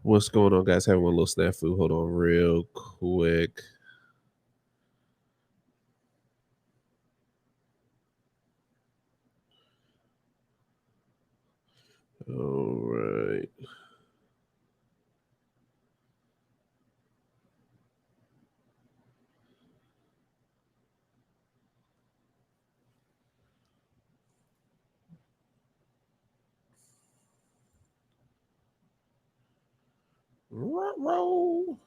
What's going on, guys? Having one little snafu. Hold on real quick. All right. Roll.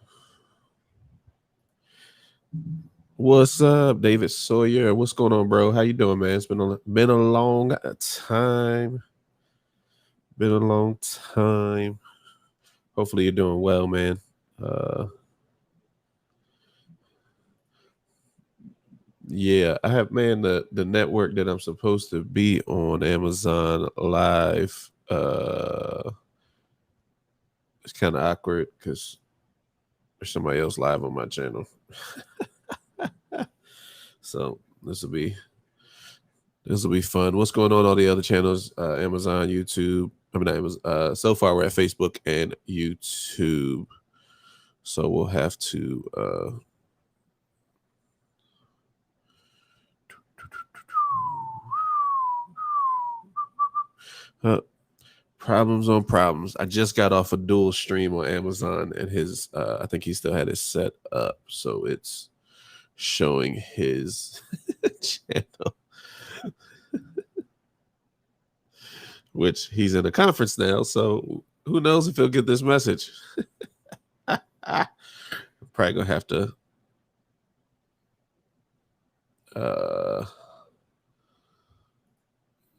What's up, David Sawyer? What's going on, bro? How you doing, man? It's been a long time. Been a long time. Hopefully, you're doing well, man. Yeah, I have, man, the network that I'm supposed to be on, Amazon Live. It's kind of awkward because there's somebody else live on my channel. So this will be fun. What's going on all the other channels? Amazon, YouTube. I mean, not Amazon. So far we're at Facebook and YouTube. So we'll have to problems on problems. I just got off a dual stream on Amazon, and his I think he still had it set up, so it's showing his channel. Which he's in a conference now, so who knows if he'll get this message. Probably gonna have to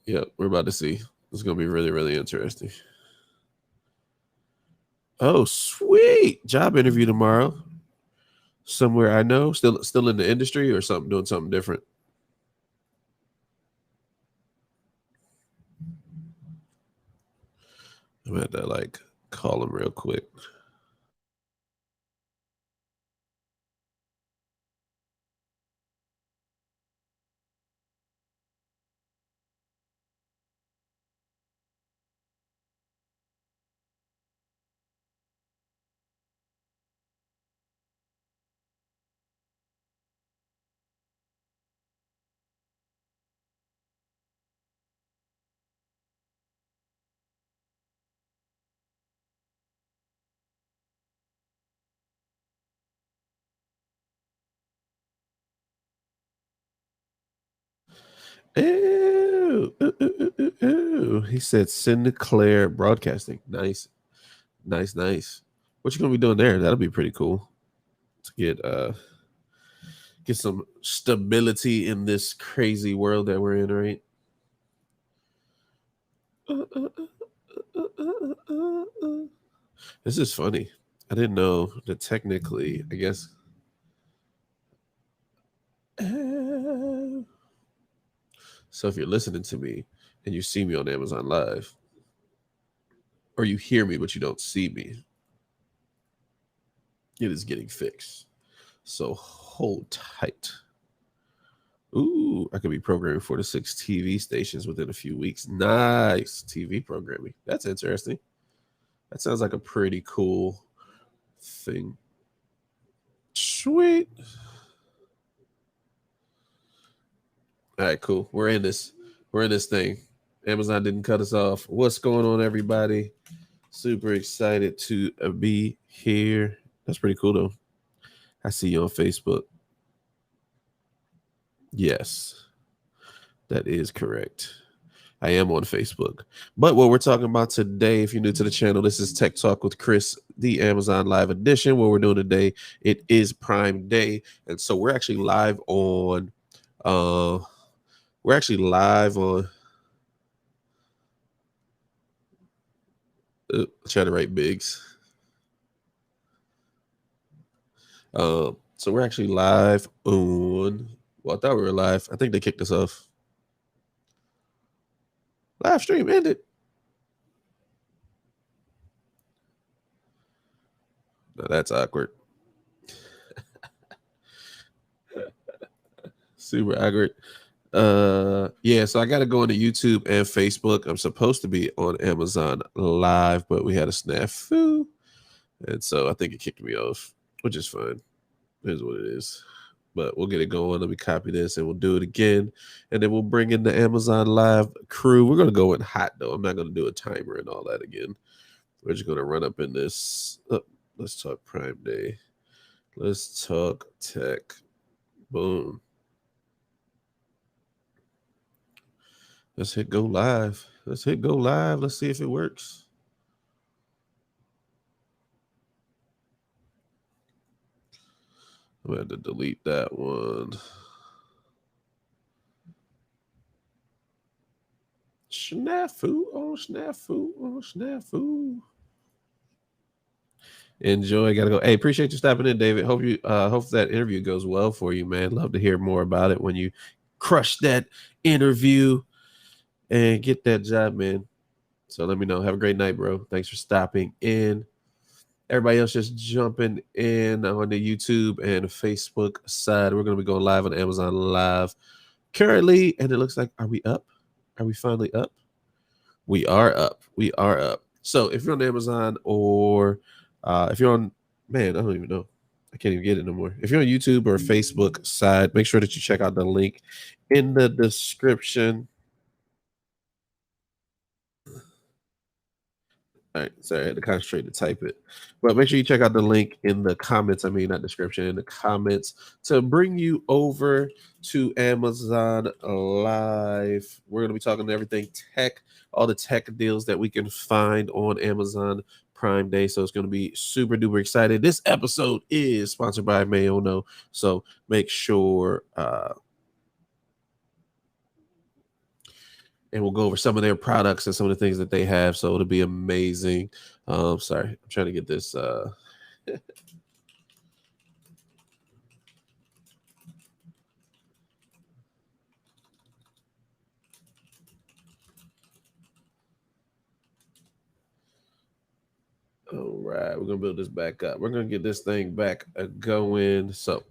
yeah, we're about to see. It's gonna be really, really interesting. Oh, sweet. Job interview tomorrow. Somewhere I know. Still in the industry or something, doing something different. I'm gonna have to like call him real quick. Ew, ooh, ooh, ooh, ooh. He said Sinclair Broadcasting. Nice. Nice. What you gonna be doing there? That'll be pretty cool to get some stability in this crazy world that we're in, right? This is funny. I didn't know that technically, I guess. So if you're listening to me and you see me on Amazon Live, or you hear me but you don't see me, it is getting fixed. So hold tight. Ooh, I could be programming 4 to 6 TV stations within a few weeks. Nice TV programming. That's interesting. That sounds like a pretty cool thing. Sweet. All right, cool. We're in this thing. Amazon didn't cut us off. What's going on, everybody? Super excited to be here. That's pretty cool, though. I see you on Facebook. Yes, that is correct. I am on Facebook. But what we're talking about today, if you're new to the channel, this is Tech Talk with Chris, the Amazon Live edition. What we're doing today, it is Prime Day. And so we're actually live on We're actually live on. Trying to write Biggs. So we're actually live on. Well, I thought we were live. I think they kicked us off. Live stream ended. No, that's awkward. Super awkward. Yeah, so I gotta go into YouTube and Facebook. I'm supposed to be on Amazon Live, but we had a snafu. And so I think it kicked me off, which is fine. It is what it is. But we'll get it going. Let me copy this and we'll do it again. And then we'll bring in the Amazon Live crew. We're gonna go in hot though. I'm not gonna do a timer and all that again. We're just gonna run up in this. Oh, let's talk Prime Day. Let's talk tech. Boom. Let's hit go live. Let's hit go live. Let's see if it works. I'm gonna have to delete that one. Snafu, oh snafu, oh snafu. Enjoy. Gotta go. Hey, appreciate you stopping in, David. Hope that interview goes well for you, man. Love to hear more about it when you crush that interview and get that job, man. So let me know. Have a great night, bro. Thanks for stopping in. Everybody else just jumping in on the YouTube and Facebook side. We're going to be going live on Amazon Live currently. And it looks like, are we up? Are we finally up? We are up. We are up. So if you're on Amazon or if you're on, man, I don't even know. I can't even get it no more. If you're on YouTube or Facebook side, make sure that you check out the link in the description. All right, sorry, I had to concentrate to type it. But make sure you check out the link in the comments. I mean, not description, in the comments to bring you over to Amazon Live. We're going to be talking everything tech, all the tech deals that we can find on Amazon Prime Day. So it's going to be super duper excited. This episode is sponsored by Mayono. So make sure and we'll go over some of their products and some of the things that they have. So it'll be amazing. Sorry, I'm trying to get this. All right, we're gonna build this back up. We're gonna get this thing back going. So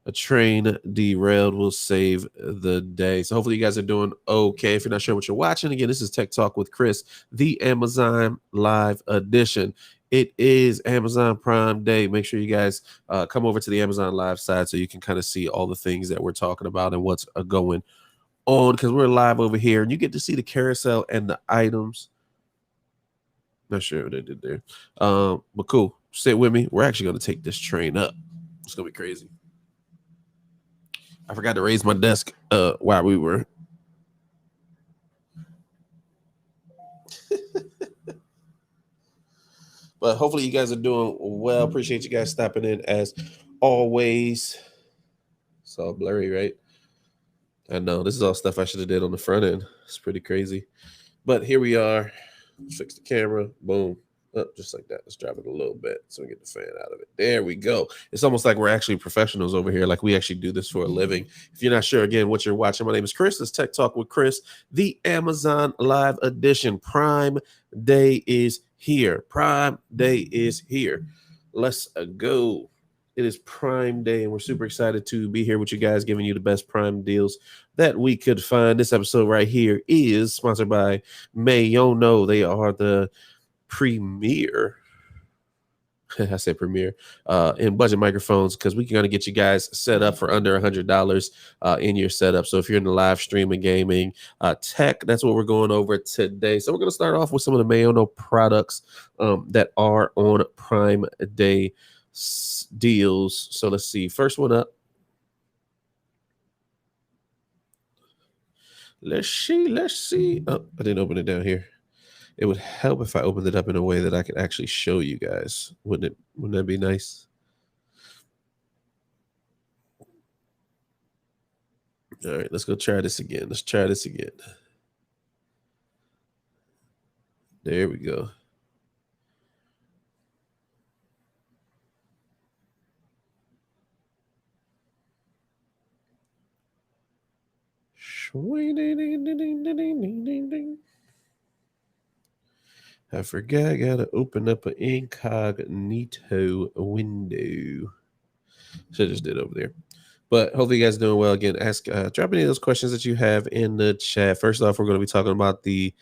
a train derailed will save the day. So hopefully you guys are doing okay. If you're not sure what you're watching, again, this is Tech Talk with Chris, the Amazon Live edition. It is Amazon Prime Day. Make sure you guys come over to the Amazon Live side so you can kind of see all the things that we're talking about and what's going on, because we're live over here and you get to see the carousel and the items. Not sure what they did there. But cool. Sit with me. We're actually going to take this train up. It's going to be crazy. I forgot to raise my desk while we were. But hopefully you guys are doing well. Appreciate you guys stopping in as always. It's all blurry, right? I know. This is all stuff I should have did on the front end. It's pretty crazy. But here we are. Fix the camera. Boom. Oh, just like that. Let's drop it a little bit so we get the fan out of it. There we go. It's almost like we're actually professionals over here. Like we actually do this for a living. If you're not sure, again, what you're watching, my name is Chris. This is Tech Talk with Chris, the Amazon Live edition. Prime Day is here. Prime Day is here. Let's go. It is Prime Day, and we're super excited to be here with you guys, giving you the best Prime deals that we could find. This episode right here is sponsored by Mayono. They are the premier. I said premier in budget microphones, because we're going to get you guys set up for under $100 in your setup. So if you're in the live streaming gaming tech, that's what we're going over today. So we're going to start off with some of the Mayono products that are on Prime Day deals. So let's see. First one up. Let's see. Oh, I didn't open it down here. It would help if I opened it up in a way that I could actually show you guys. Wouldn't that be nice? All right, let's go try this again. Let's try this again. There we go. I forgot I gotta open up an incognito window. Should just did over there. But hopefully you guys are doing well. Again, drop any of those questions that you have in the chat. First off, we're going to be talking about the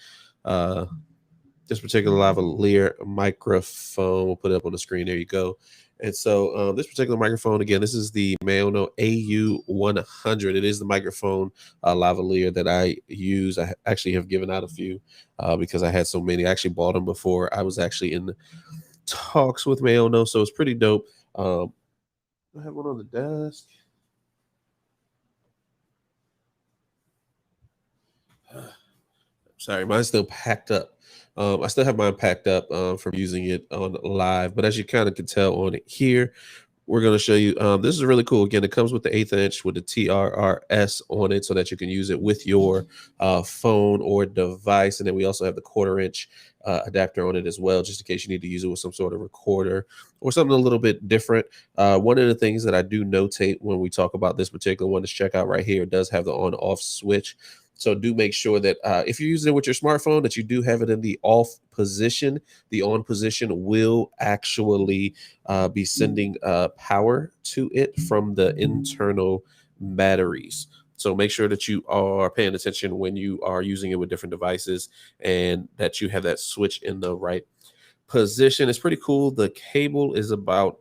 this particular lavalier microphone. We'll put it up on the screen. There you go. And so this particular microphone, again, this is the Maono AU100. It is the microphone lavalier that I use. I actually have given out a few because I had so many. I actually bought them before I was actually in talks with Maono, so it's pretty dope. I have one on the desk. Sorry, mine's still packed up. I still have mine packed up from using it on live, but as you kind of can tell on it here, we're going to show you. This is really cool. Again, it comes with the 1/8 inch with the TRRS on it so that you can use it with your phone or device. And then we also have the 1/4 inch adapter on it as well, just in case you need to use it with some sort of recorder or something a little bit different. One of the things that I do notate when we talk about this particular one is check out right here. It does have the on-off switch. So do make sure that if you're using it with your smartphone, that you do have it in the off position. The on position will actually be sending power to it from the internal batteries. So make sure that you are paying attention when you are using it with different devices and that you have that switch in the right position. It's pretty cool. The cable is about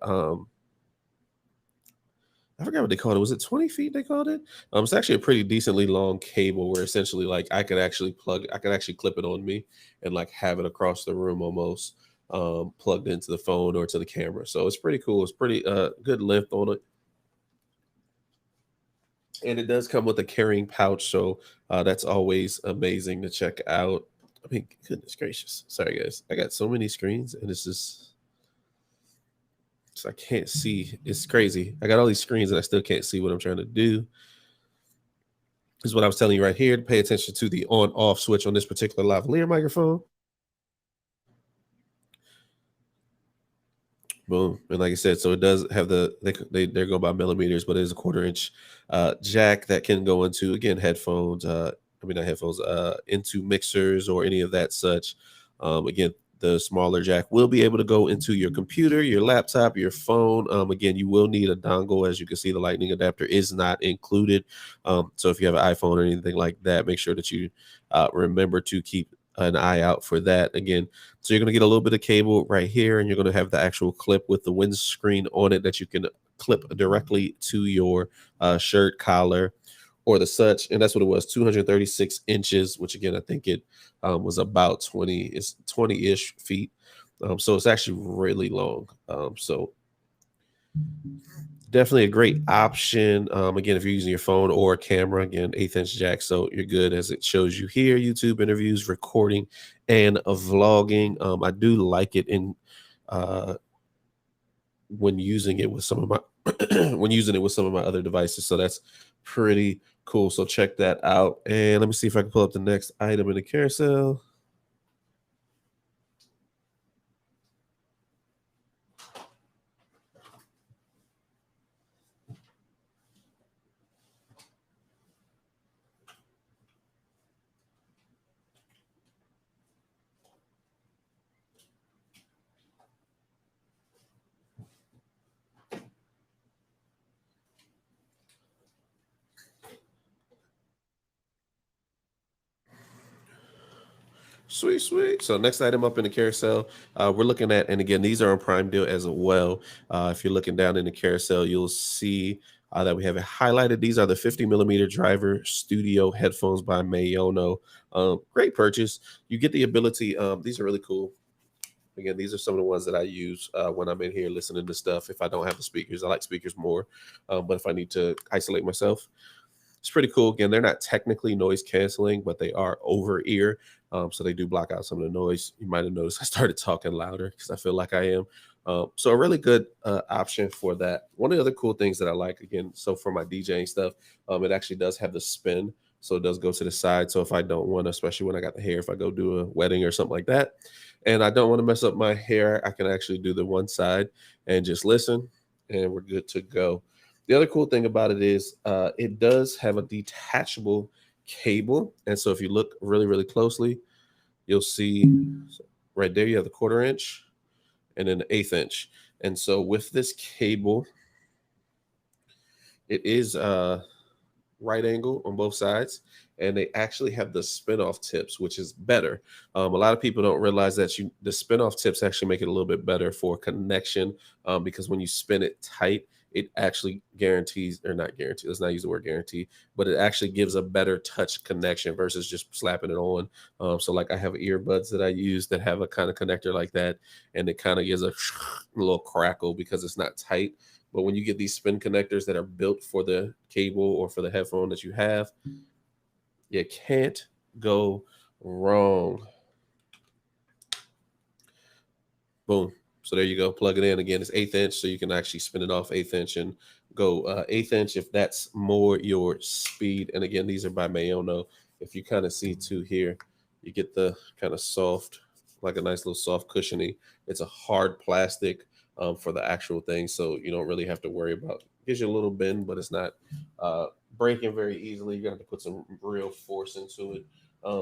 I forgot what they called it. Was it 20 feet they called it? It's actually a pretty decently long cable where essentially like I could actually clip it on me and like have it across the room almost plugged into the phone or to the camera. So it's pretty cool. It's pretty good length on it. And it does come with a carrying pouch. So that's always amazing to check out. I mean, goodness gracious. Sorry guys. I got so many screens and it's just so I can't see. It's crazy. I got all these screens and I still can't see what I'm trying to do. This is what I was telling you right here. To pay attention to the on-off switch on this particular lavalier microphone. Boom. And like I said, so it does have they're going by millimeters, but it is a 1/4 inch jack that can go into, again, headphones. Not headphones, into mixers or any of that such. Again, the smaller jack will be able to go into your computer, your laptop, your phone. Again, you will need a dongle. As you can see, the lightning adapter is not included. So if you have an iPhone or anything like that, make sure that you remember to keep an eye out for that. Again, so you're going to get a little bit of cable right here, and you're going to have the actual clip with the windscreen on it that you can clip directly to your shirt collar or the such. And that's what it was, 236 inches, which again, I think it was about 20-ish feet. So it's actually really long. So definitely a great option. Again, if you're using your phone or a camera, again, 1/8 inch jack. So you're good, as it shows you here, YouTube interviews, recording, and vlogging. I do like it in when using it with some of my other devices. So that's pretty cool. So check that out. And let me see if I can pull up the next item in the carousel. Sweet, sweet. So next item up in the carousel, we're looking at, and again, these are on Prime Deal as well. If you're looking down in the carousel, you'll see that we have it highlighted. These are the 50mm driver studio headphones by Maono. Great purchase. You get the ability. These are really cool. Again, these are some of the ones that I use when I'm in here listening to stuff. If I don't have the speakers, I like speakers more. But if I need to isolate myself, it's pretty cool. Again, they're not technically noise canceling, but they are over ear. So they do block out some of the noise. You might have noticed I started talking louder because I feel like I am. So a really good option for that. One of the other cool things that I like, again, so for my DJing stuff, it actually does have the spin. So it does go to the side. So if I don't want to, especially when I got the hair, if I go do a wedding or something like that, and I don't want to mess up my hair, I can actually do the one side and just listen, and we're good to go. The other cool thing about it is it does have a detachable cable. And so if you look really, really closely, you'll see right there, you have the 1/4 inch and then the 1/8 inch. And so with this cable, it is right angle on both sides, and they actually have the spin-off tips, which is better. A lot of people don't realize that the spin-off tips actually make it a little bit better for connection, because when you spin it tight, it actually guarantees, or not guarantee, let's not use the word guarantee, but it actually gives a better touch connection versus just slapping it on. So like I have earbuds that I use that have a kind of connector like that, and it kind of gives a little crackle because it's not tight. But when you get these spin connectors that are built for the cable or for the headphone that you have, you can't go wrong. Boom. So there you go. Plug it in. Again, it's 1/8 inch, so you can actually spin it off 1/8 inch and go 1/8 inch if that's more your speed. And again, these are by Mayono. If you kind of see too here, you get the kind of soft, like a nice little soft cushiony. It's a hard plastic for the actual thing, so you don't really have to worry about. It gives you a little bend, but it's not breaking very easily. You're gonna have to put some real force into it.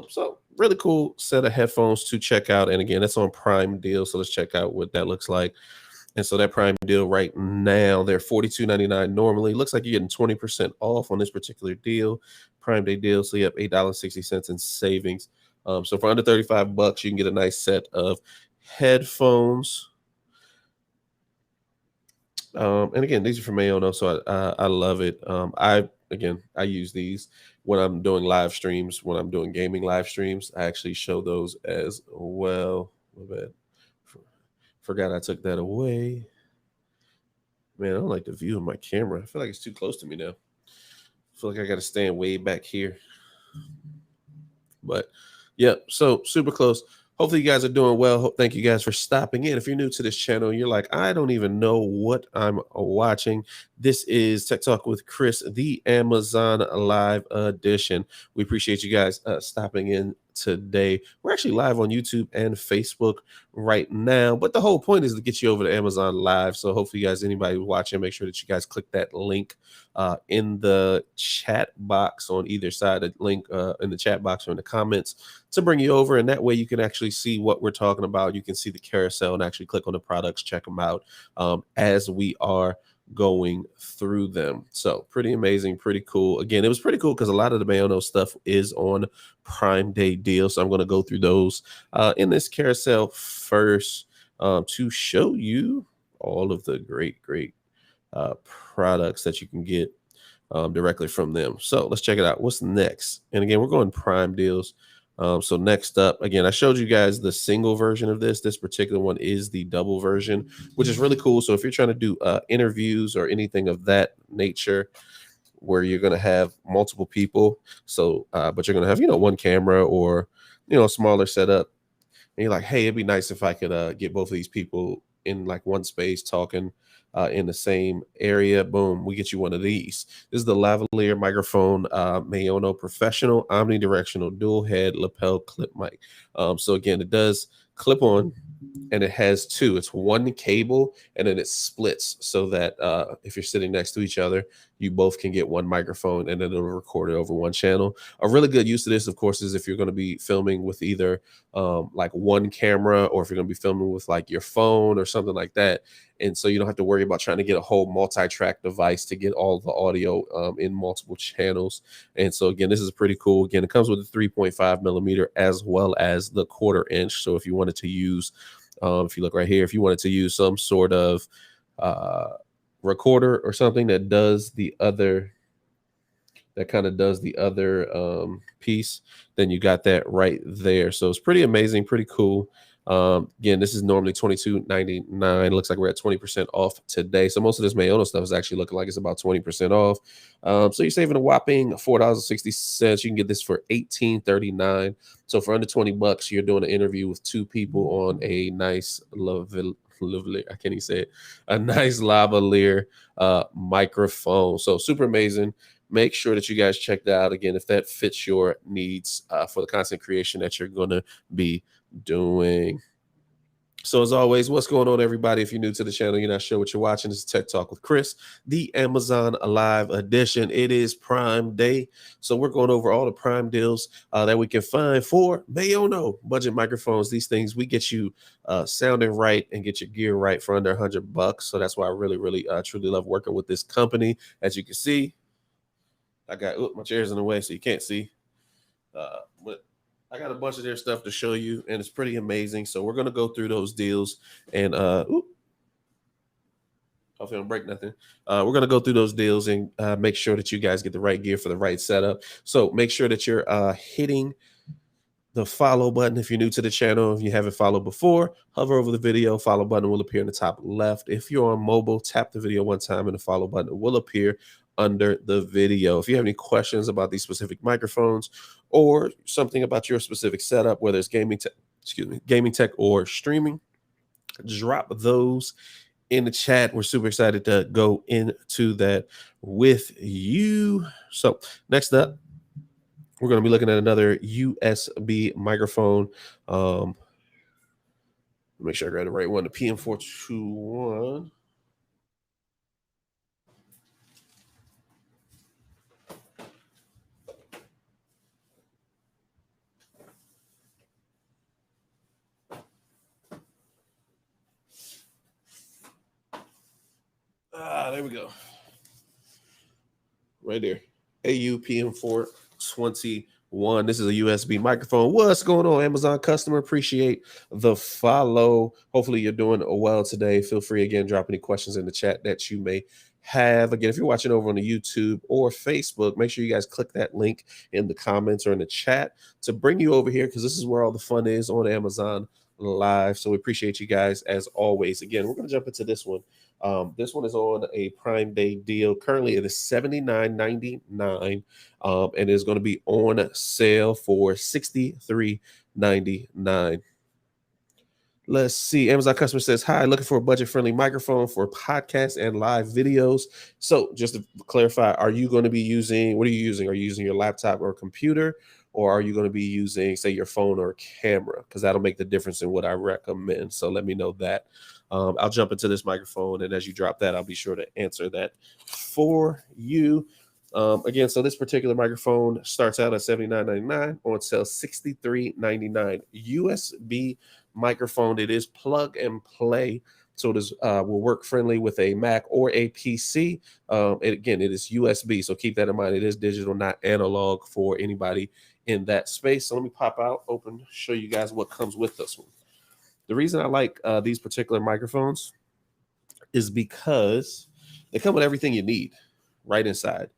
So really cool set of headphones to check out. And again, that's on Prime Deal. So let's check out what that looks like. And so that Prime Deal right now, they're $42.99 normally. Looks like you're getting 20% off on this particular deal, Prime Day deal. So you have $8.60 in savings. So for under $35, you can get a nice set of headphones. And again, these are from Mayono, so I love it. I use these when I'm doing live streams. When I'm doing gaming live streams, I actually show those as well. My bad. Forgot I took that away. Man, I don't like the view of my camera. I feel like it's too close to me now. I feel like I got to stand way back here. But yeah, so super close. Hopefully you guys are doing well. Thank you guys for stopping in. If you're new to this channel, you're like, I don't even know what I'm watching. This is Tech Talk with Chris, the Amazon Live edition. We appreciate you guys stopping in today. We're actually live on YouTube and Facebook right now, but the whole point is to get you over to Amazon Live. So hopefully you guys, anybody watching, make sure that you guys click that link in the chat box on either side, a link in the chat box or in the comments to bring you over. And that way you can actually see what we're talking about. You can see the carousel and actually click on the products, check them out as we are going through them. So pretty amazing, pretty cool. Again, it was pretty cool because a lot of the Mayono stuff is on Prime Day deal. So I'm going to go through those in this carousel first to show you all of the great products that you can get directly from them. So let's check it out. What's next? And again, we're going Prime deals. So next up, again, I showed you guys the single version of this. This particular one is the double version, which is really cool. So if you're trying to do interviews or anything of that nature, where you're going to have multiple people, so but you're going to have, one camera or, a smaller setup, and you're like, hey, it'd be nice if I could get both of these people in like one space talking in the same area. Boom, we get you one of these. This is the lavalier microphone, Mayono Professional Omnidirectional Dual Head Lapel Clip Mic. So again, it does clip on, and it has two. It's one cable, and then it splits so that if you're sitting next to each other, you both can get one microphone, and then it'll record it over one channel. A really good use of this, of course, is if you're going to be filming with either like one camera, or if you're going to be filming with like your phone or something like that. And so you don't have to worry about trying to get a whole multi-track device to get all the audio in multiple channels. And so again, this is pretty cool. Again, it comes with a 3.5 millimeter as well as the 1/4 inch. So if you wanted to use, if you look right here, if you wanted to use some sort of recorder or something that does the other, that kind of does the other piece, then you got that right there. So it's pretty amazing, pretty cool. Again, this is normally $22.99. Looks like we're at 20% off today. So most of this Mayono stuff is actually looking like it's about 20% off. So you're saving a whopping $4.60. You can get this for $18.39. So for under $20, you're doing an interview with two people on a nice lavalier. I can't even say it. A nice lavalier microphone. So super amazing. Make sure that you guys check that out again if that fits your needs for the content creation that you're gonna be doing. So as always, what's going on, everybody? If you're new to the channel, you're not sure what you're watching, this is Tech Talk with Chris, the Amazon Live edition. It is Prime Day, so we're going over all the Prime deals that we can find for Mayono budget microphones. These things, we get you sounding right and get your gear right for under $100. So that's why I really, truly love working with this company. As you can see, I got my chair's in the way, so you can't see. But I got a bunch of their stuff to show you, and it's pretty amazing. So we're gonna go through those deals, and hopefully I don't break nothing. We're gonna go through those deals and make sure that you guys get the right gear for the right setup. So make sure that you're hitting the follow button if you're new to the channel. If you haven't followed before, hover over the video. Follow button will appear in the top left. If you're on mobile, tap the video one time, and the follow button will appear under the video. If you have any questions about these specific microphones or something about your specific setup, whether it's gaming tech or streaming, drop those in the chat. We're super excited to go into that with you. So next up, we're going to be looking at another USB microphone. Make sure I grab the right one, the PM421. There we go. Right there. AU-PM421. This is a USB microphone. What's going on, Amazon customer? Appreciate the follow. Hopefully you're doing well today. Feel free, again, drop any questions in the chat that you may have. Again, if you're watching over on the YouTube or Facebook, make sure you guys click that link in the comments or in the chat to bring you over here, because this is where all the fun is on Amazon Live. So we appreciate you guys as always. Again, we're going to jump into this one. This one is on a Prime Day deal. Currently, it is $79.99, and is going to be on sale for $63.99. Let's see. Amazon customer says, hi, looking for a budget-friendly microphone for podcasts and live videos. So just to clarify, are you going to be using, what are you using? Are you using your laptop or computer, or are you going to be using, say, your phone or camera? Because that'll make the difference in what I recommend. So let me know that. I'll jump into this microphone, and as you drop that, I'll be sure to answer that for you. Again, so this particular microphone starts out at $79.99, on sale $63.99. USB microphone. It is plug and play, so it is will work friendly with a Mac or a PC. And again, it is USB, so keep that in mind. It is digital, not analog, for anybody in that space. So let me pop out, open, show you guys what comes with this one. The reason I like these particular microphones is because they come with everything you need right inside.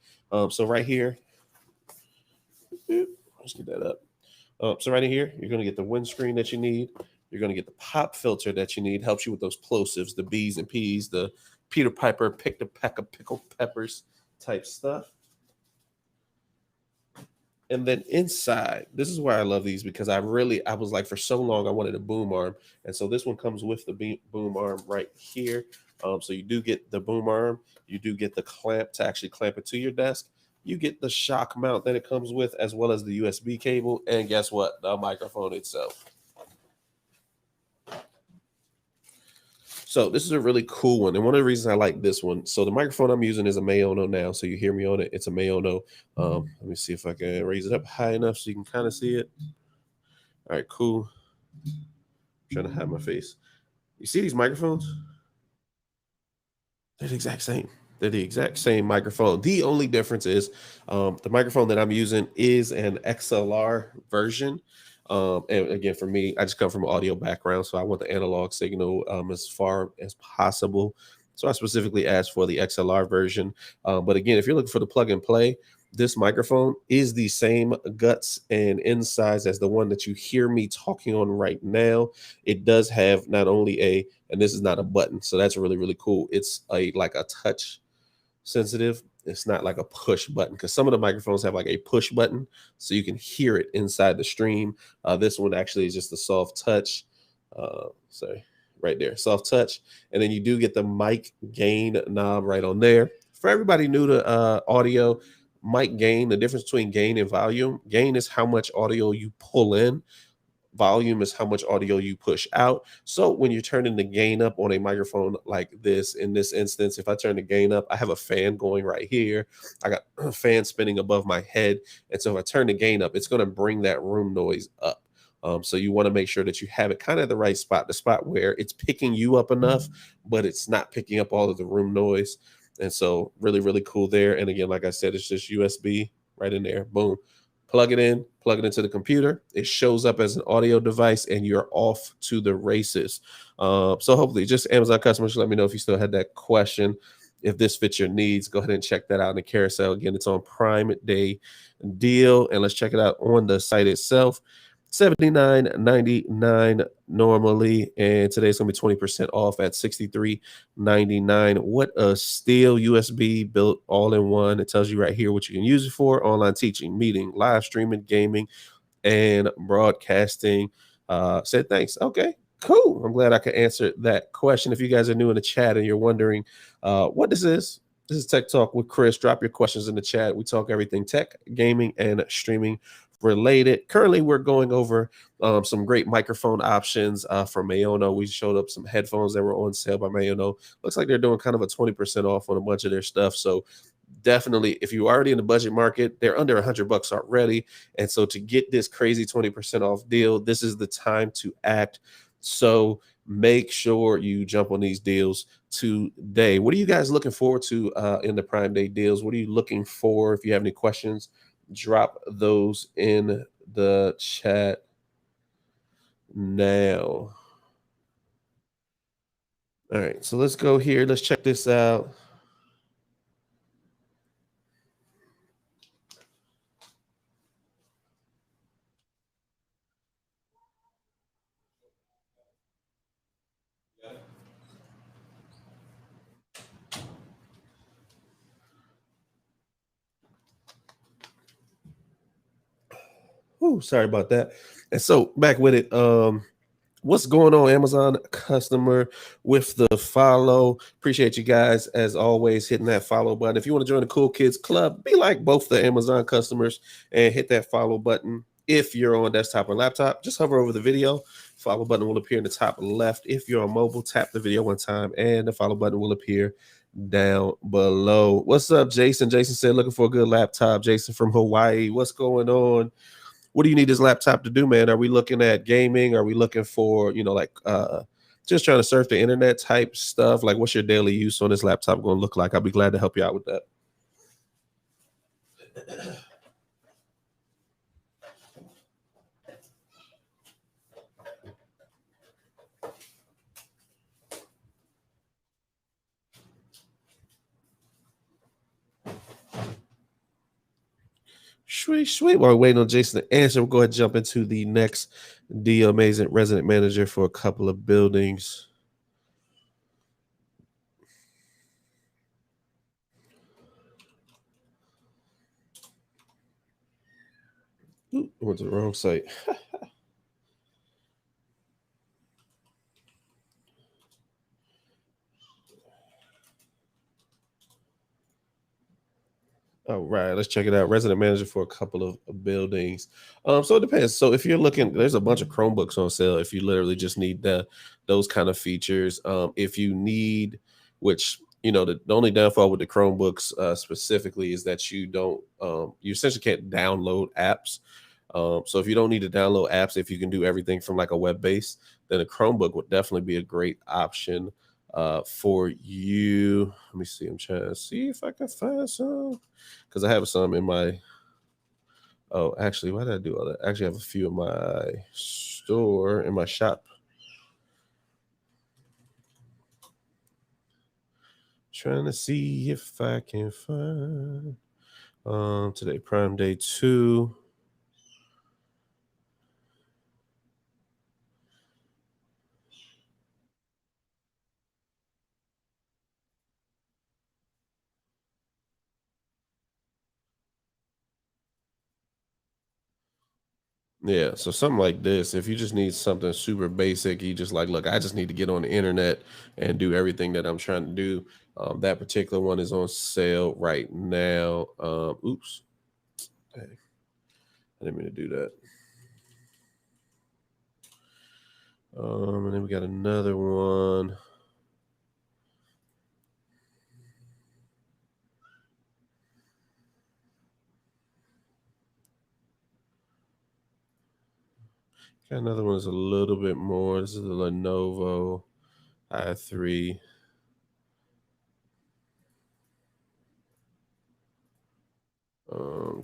So right here, let's get that up. So right in here, you're going to get the windscreen that you need. You're going to get the pop filter that you need. Helps you with those plosives, the B's and P's, the Peter Piper, pick the peck of pickled peppers type stuff. And then inside, this is why I love these, because I was like, for so long, I wanted a boom arm. And so this one comes with the boom arm right here. So you do get the boom arm. You do get the clamp to actually clamp it to your desk. You get the shock mount that it comes with, as well as the USB cable. And guess what? The microphone itself. So this is a really cool one. And one of the reasons I like this one, so the microphone I'm using is a Mayono now. So you hear me on it. It's a Mayono. Let me see if I can raise it up high enough so you can kind of see it. All right, cool. I'm trying to hide my face. You see these microphones? They're the exact same. They're the exact same microphone. The only difference is the microphone that I'm using is an XLR version. And again, for me, I just come from an audio background, so I want the analog signal as far as possible. So I specifically asked for the XLR version. But again, if you're looking for the plug and play, this microphone is the same guts and insides as the one that you hear me talking on right now. It does have not only and this is not a button, so that's really cool. It's like a touch sensitive. It's not like a push button, because some of the microphones have like a push button so you can hear it inside the stream. This one actually is just a soft touch. Sorry, right there, soft touch. And then you do get the mic gain knob right on there. For everybody new to audio, mic gain, the difference between gain and volume. Gain is how much audio you pull in, volume is how much audio you push out. So when you're turning the gain up on a microphone like this, in this instance, if I turn the gain up, I have a fan going right here. I got a fan spinning above my head. And so if I turn the gain up, it's going to bring that room noise up. So you want to make sure that you have it kind of the right spot, the spot where it's picking you up enough, but it's not picking up all of the room noise. And so really, really cool there. And again, like I said, it's just USB right in there. Boom. Plug it in, plug it into the computer. It shows up as an audio device, and you're off to the races. So hopefully, just Amazon customers, let me know if you still had that question. If this fits your needs, go ahead and check that out in the carousel. Again, it's on Prime Day deal, and let's check it out on the site itself. 79.99 normally, and today's gonna be 20% off at 63.99. What a steal! USB built all in one. It tells you right here what you can use it for: online teaching, meeting, live streaming, gaming, and broadcasting. Said thanks. Okay, cool. I'm glad I could answer that question. If you guys are new in the chat and you're wondering what this is Tech Talk with Chris. Drop your questions in the chat. We talk everything tech, gaming, and streaming related. Currently, we're going over some great microphone options from Mayono. We showed up some headphones that were on sale by Mayono. Looks like they're doing kind of a 20% off on a bunch of their stuff. So definitely, if you're already in the budget market, they're under $100 already. And so to get this crazy 20% off deal, this is the time to act. So make sure you jump on these deals today. What are you guys looking forward to in the Prime Day deals? What are you looking for? If you have any questions, drop those in the chat now. All right, so let's go here. Let's check this out. Ooh, sorry about that. And so back with it. What's going on, Amazon customer, with the follow? Appreciate you guys as always hitting that follow button. If you want to join the Cool Kids Club, be like both the Amazon customers and hit that follow button. If you're on desktop or laptop, just hover over the video. Follow button will appear in the top left. If you're on mobile, tap the video one time and the follow button will appear down below. What's up, Jason? Jason said looking for a good laptop. Jason from Hawaii. What's going on? What do you need this laptop to do, man? Are we looking at gaming? Are we looking for, like just trying to surf the internet type stuff? Like, what's your daily use on this laptop going to look like? I'll be glad to help you out with that. Sweet, sweet. While we're waiting on Jason to answer, we'll go ahead and jump into the next D Amazing resident manager for a couple of buildings. Ooh, I went to the wrong site. All right, let's check it out. Resident manager for a couple of buildings. So it depends. So if you're looking, there's a bunch of Chromebooks on sale. If you literally just need those kind of features, if you need, which the only downfall with the Chromebooks specifically is that you essentially can't download apps. So if you don't need to download apps, if you can do everything from like a web base, then a Chromebook would definitely be a great option for you. Let me see. I'm trying to see if I can find some because I have some in my. Oh, actually, why did I do all that? Actually, I have a few in my store in my shop. Trying to see if I can find today Prime Day 2. Yeah, so something like this, if you just need something super basic, you just like, look, I just need to get on the internet and do everything that I'm trying to do. That particular one is on sale right now. Oops, hey, I didn't mean to do that. And then we got another one. Got another one is a little bit more. This is the Lenovo i3.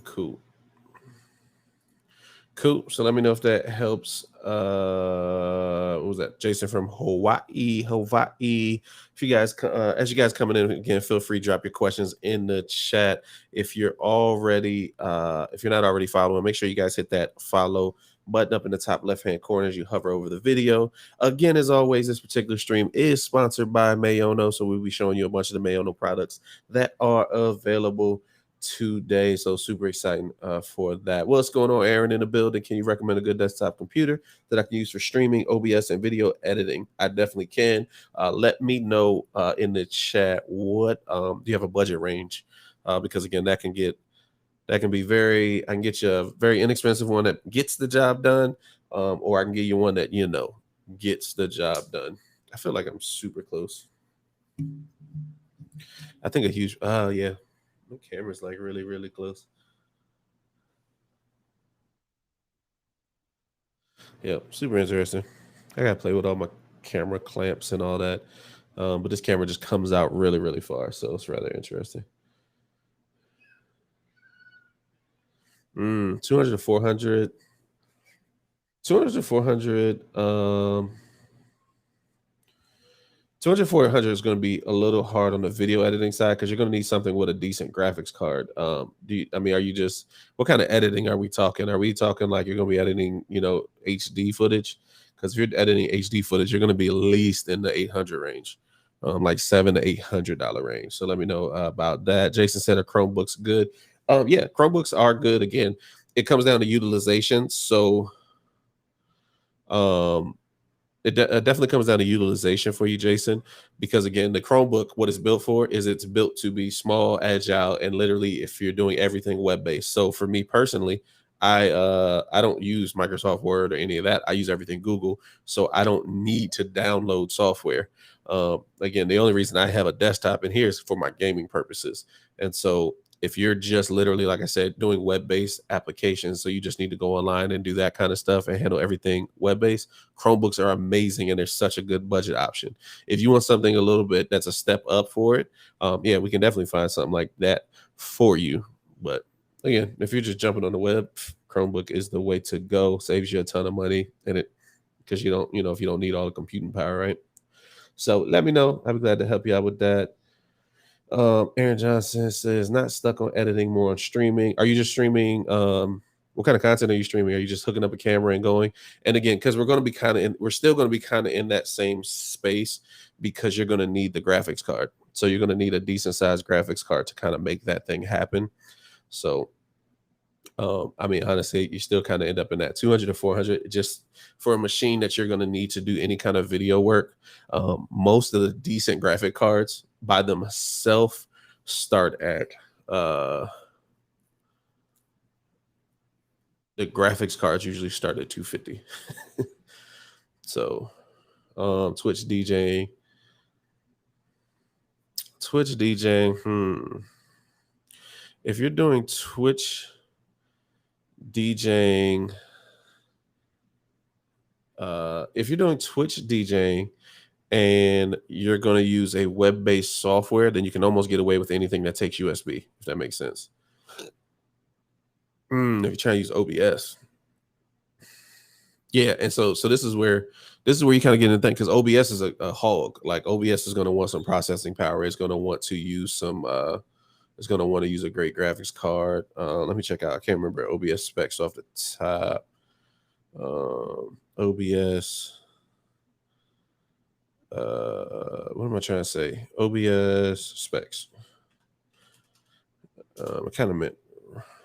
Cool. Cool. So let me know if that helps. What was that? Jason from Hawaii. Hawaii. If you guys, as you guys coming in again, feel free to drop your questions in the chat. If you're already, if you're not already following, make sure you guys hit that follow button up in the top left hand corner as you hover over the video. Again, as always, this particular stream is sponsored by Mayono, so we'll be showing you a bunch of the Mayono products that are available today. So super exciting for that. What's going on, Aaron, in the building? Can you recommend a good desktop computer that I can use for streaming, OBS, and video editing? I definitely can. Let me know in the chat what do you have a budget range? Because again, that can be very. I can get you a very inexpensive one that gets the job done, or I can get you one that gets the job done. I feel like I'm super close. I think a huge. Oh yeah, the camera's like really really close. Yeah, super interesting. I gotta play with all my camera clamps and all that. But this camera just comes out really, really far, so it's rather interesting. 200 to 400. 200 to 400. 200 400 is going to be a little hard on the video editing side because you're going to need something with a decent graphics card. Are you just, what kind of editing are we talking? Are we talking like you're going to be editing, HD footage? Because if you're editing HD footage, you're going to be at least in the 800 range, like $700 to $800 range. So let me know about that. Jason said a Chromebook's good. Yeah, Chromebooks are good. Again, it comes down to utilization. So, um, it definitely comes down to utilization for you, Jason, because again, the Chromebook, what it's built for is it's built to be small, agile, and literally if you're doing everything web based. So for me personally, I don't use Microsoft Word or any of that. I use everything Google, so I don't need to download software. Again, the only reason I have a desktop in here is for my gaming purposes, and so if you're just literally, like I said, doing web-based applications, so you just need to go online and do that kind of stuff and handle everything web-based, Chromebooks are amazing and they're such a good budget option. If you want something a little bit that's a step up for it, yeah, we can definitely find something like that for you. But again, if you're just jumping on the web, Chromebook is the way to go. Saves you a ton of money, and it because you don't, if you don't need all the computing power, right? So let me know. I'd be glad to help you out with that. Aaron Johnson says not stuck on editing, more on streaming. Are you just streaming? What kind of content are you streaming? Are you just hooking up a camera and going? And again, because we're still going to be kind of in that same space because you're going to need the graphics card. So you're going to need a decent sized graphics card to kind of make that thing happen. So, honestly, you still kind of end up in that 200 to 400 just for a machine that you're going to need to do any kind of video work. Most of the decent graphic cards by themselves start at the graphics cards usually start at 250. So, Twitch DJing. Twitch DJing, if you're doing Twitch DJing, if you're doing Twitch DJing and you're going to use a web-based software, then you can almost get away with anything that takes USB, if that makes sense. If you're trying to use OBS, yeah, and so this is where you kind of get into thing because OBS is a hog. Like OBS is going to want some processing power. It's going to want to use some. It's going to want to use a great graphics card. Let me check out. I can't remember OBS specs off the top. OBS. What am I trying to say? OBS specs. I kind of meant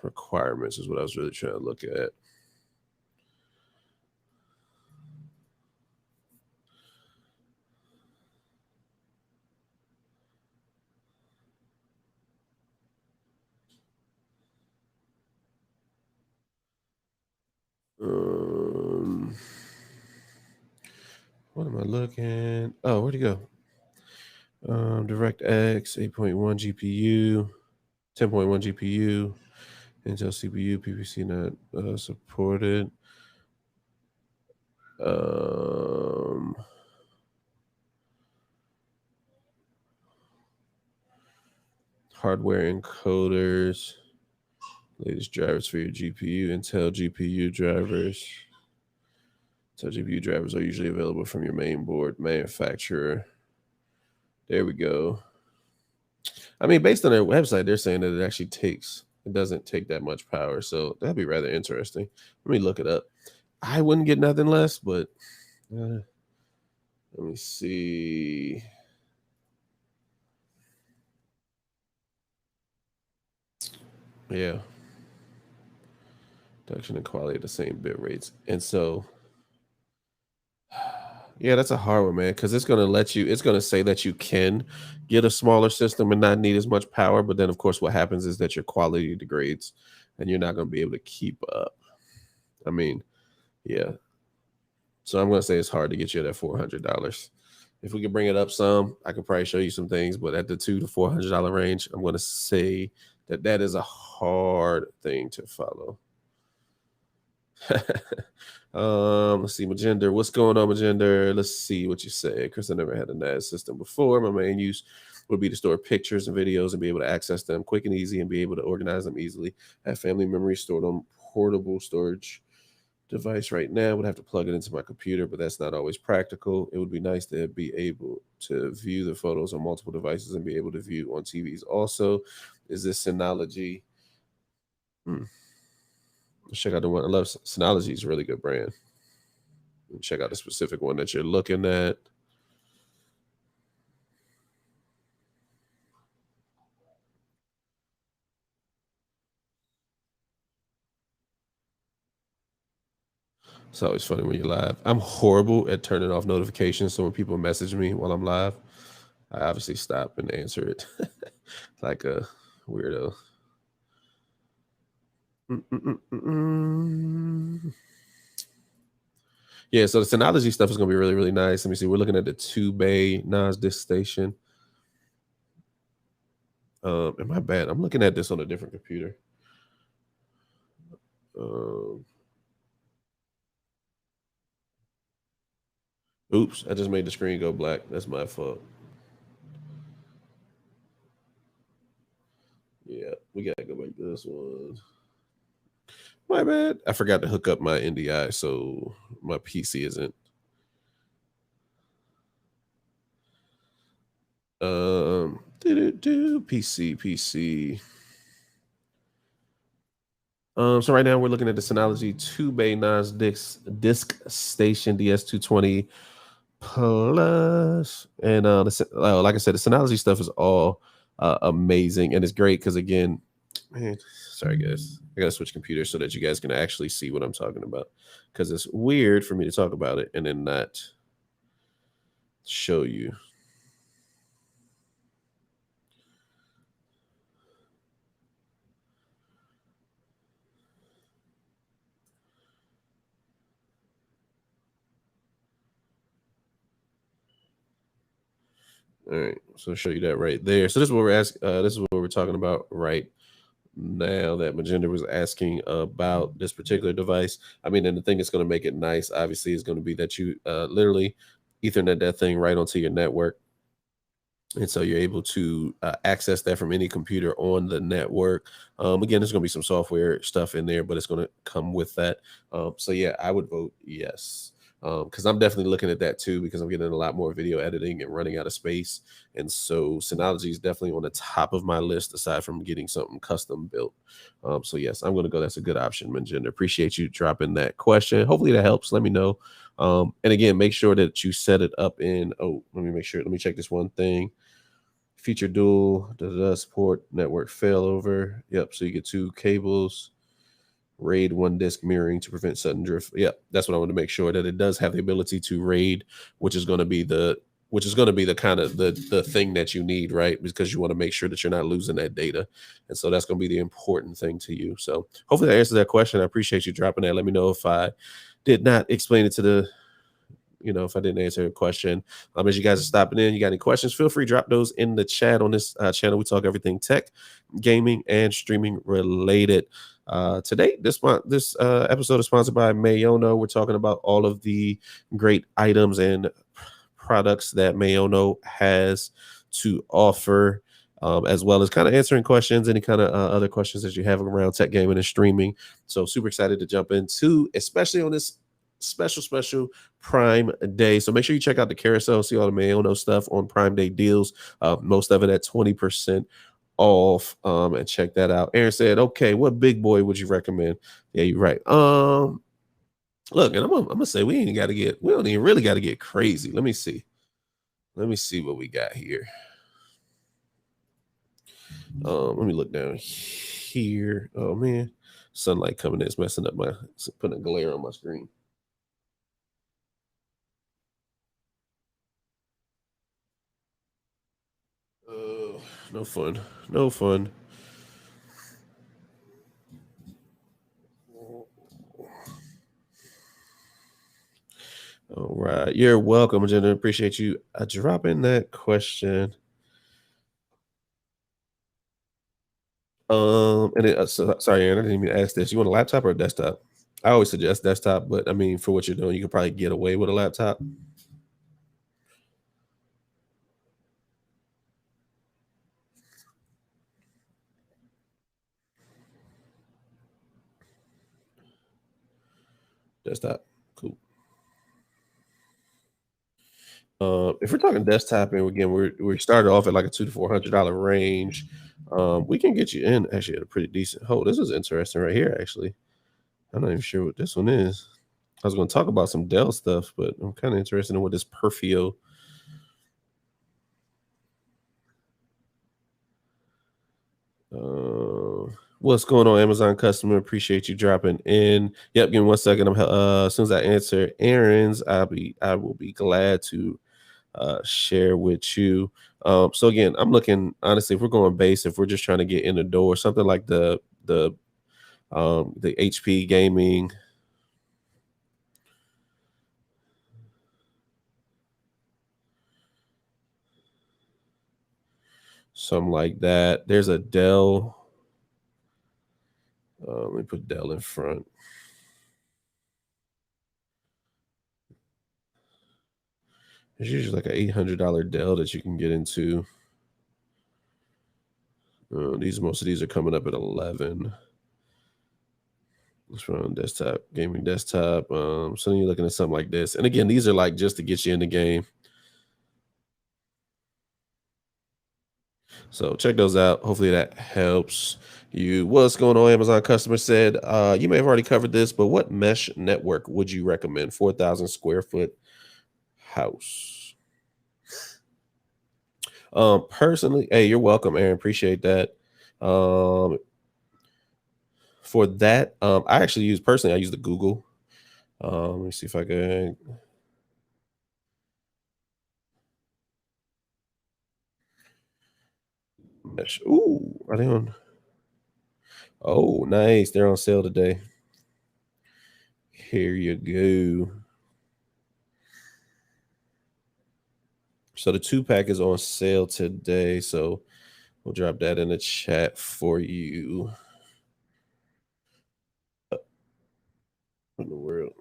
requirements is what I was really trying to look at. What am I looking? Oh, where'd he go? DirectX 8.1 GPU, 10.1 GPU, Intel CPU, PPC not supported. Hardware encoders, latest drivers for your GPU, Intel GPU drivers. Intel GPU drivers are usually available from your main board manufacturer. There we go. I mean, based on their website, they're saying that it doesn't take that much power. So that'd be rather interesting. Let me look it up. I wouldn't get nothing less, but let me see. Yeah. Production and quality at the same bit rates. And so, yeah, that's a hard one, man, because it's going to say that you can get a smaller system and not need as much power. But then, of course, what happens is that your quality degrades and you're not going to be able to keep up. I mean, yeah. So I'm going to say it's hard to get you that $400. If we could bring it up some, I could probably show you some things. But at the $200 to $400 range, I'm going to say that is a hard thing to follow. Let's see, Magender. What's going on, Magender? Let's see what you say. Chris, I never had a NAS system before. My main use would be to store pictures and videos and be able to access them quick and easy and be able to organize them easily. I have family memory stored on portable storage device right now. Would have to plug it into my computer, but that's not always practical. It would be nice to be able to view the photos on multiple devices and be able to view on TVs also. Is this Synology? Let's check out the one. I love Synology. Is a really good brand. Check out the specific one that you're looking at. It's always funny when you're live. I'm horrible at turning off notifications. So when people message me while I'm live, I obviously stop and answer it like a weirdo. Yeah, so the Synology stuff is going to be really, really nice. Let me see. We're looking at the 2-bay NAS disk station. Am I bad? I'm looking at this on a different computer. Oops, I just made the screen go black. That's my fault. Yeah, we gotta go back to this one. My bad. I forgot to hook up my NDI, so my PC isn't. PC. So right now we're looking at the Synology 2-bay NAS disk station DS220 Plus, and like I said, the Synology stuff is all amazing, and it's great because again, man, sorry guys, I gotta switch computers so that you guys can actually see what I'm talking about, because it's weird for me to talk about it and then not show you. All right, so I'll show you that right there. So this is what we're asking. This is what we're talking about right now. That Magender was asking about this particular device. I mean, and the thing that's going to make it nice, obviously, is going to be that you literally Ethernet that thing right onto your network. And so you're able to access that from any computer on the network. Again, there's going to be some software stuff in there, but it's going to come with that. So yeah, I would vote yes, because I'm definitely looking at that too, because I'm getting a lot more video editing and running out of space. And so Synology is definitely on the top of my list, aside from getting something custom built. So yes, I'm going to go. That's a good option, Manjinder. Appreciate you dropping that question. Hopefully that helps. Let me know. And again, make sure that you set it up in. Oh, let me make sure. Let me check this one thing. Feature dual, support network failover. Yep. So you get 2 cables, RAID 1 disk mirroring to prevent sudden drift. Yep. That's what I want to make sure, that it does have the ability to RAID, which is going to be which is going to be the kind of the thing that you need, right? Because you want to make sure that you're not losing that data, and so that's going to be the important thing to you. So hopefully that answers that question. I appreciate you dropping that. Let me know if I did not explain it to the if I didn't answer your question. As you guys are stopping in, you got any questions, feel free, drop those in the chat. On this channel, we talk everything tech, gaming, and streaming related. Today, this episode is sponsored by Mayono. We're talking about all of the great items and products that Mayono has to offer, as well as kind of answering questions, any kind of other questions that you have around tech, gaming, and streaming. So super excited to jump into, especially on this special Prime Day. So make sure you check out the carousel, see all the Mayono stuff on Prime Day deals. Most of it at 20% off. And check that out. Aaron said, "Okay, what big boy would you recommend?" Yeah, you're right. Look, and I'm gonna say we don't even really got to get crazy. Let me see. Let me see what we got here. Let me look down here. Oh man, sunlight coming in is messing up putting a glare on my screen. No fun. No fun. All right. You're welcome, Jenna. Appreciate you dropping that question. Sorry, Aaron, I didn't even ask this. You want a laptop or a desktop? I always suggest desktop, but I mean, for what you're doing, you could probably get away with a laptop. Desktop. Cool. If we're talking desktop, and again, we started off at like a $200 to $400 range. We can get you in actually at a pretty decent. Oh, this is interesting right here. Actually, I'm not even sure what this one is. I was going to talk about some Dell stuff, but I'm kind of interested in what this Perfio. What's going on, Amazon customer? Appreciate you dropping in. Yep, give me 1 second. As soon as I answer Aaron's, I will be glad to share with you. So again, I'm looking honestly. If we're going base, if we're just trying to get in the door, something like the HP gaming. Something like that. There's a Dell. Let me put Dell in front. There's usually like an $800 Dell that you can get into. Most of these are coming up at 11. Let's run desktop, gaming desktop. So then you're looking at something like this. And again, these are like just to get you in the game. So check those out. Hopefully that helps you. What's going on? Amazon customer said, you may have already covered this, but what mesh network would you recommend? 4,000 square foot house. Personally, hey, you're welcome, Aaron. Appreciate that. For that, I actually I use the Google. Let me see if I can mesh. Ooh, are they on? Oh, nice. They're on sale today. Here you go. So the 2-pack is on sale today. So we'll drop that in the chat for you. In the world.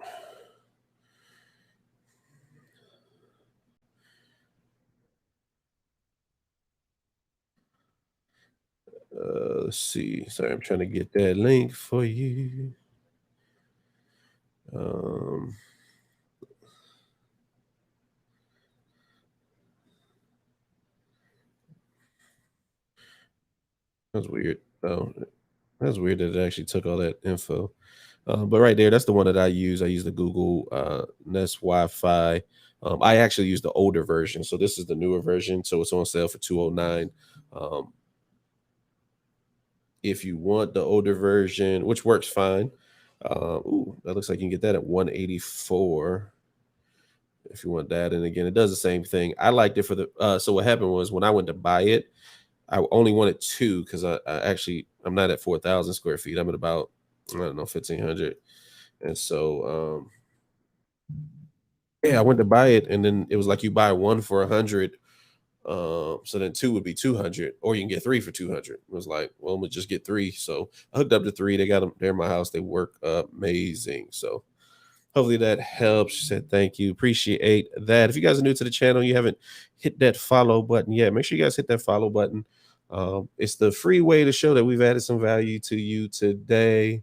Let's see. Sorry, I'm trying to get that link for you. Um, that's weird. Oh, that's weird that it actually took all that info. But right there, that's the one that I use. I use the Google Nest Wi-Fi. I actually use the older version, so this is the newer version. So it's on sale for 209. If you want the older version, which works fine, that looks like you can get that at 184. if you want that. And again, it does the same thing. I liked it for the so what happened was when I went to buy it, I only wanted two because I'm not at 4,000 square feet. I'm at about, I don't know, 1,500. And so yeah, I went to buy it, and then it was like you buy one for 100. So then two would be 200, or you can get three for 200. It was like, well, I'm gonna just get three. So I hooked up to three. They got them there in my house. They work amazing. So hopefully that helps. She said thank you. Appreciate that. If you guys are new to the channel, you haven't hit that follow button yet, make sure you guys hit that follow button. It's the free way to show that we've added some value to you today.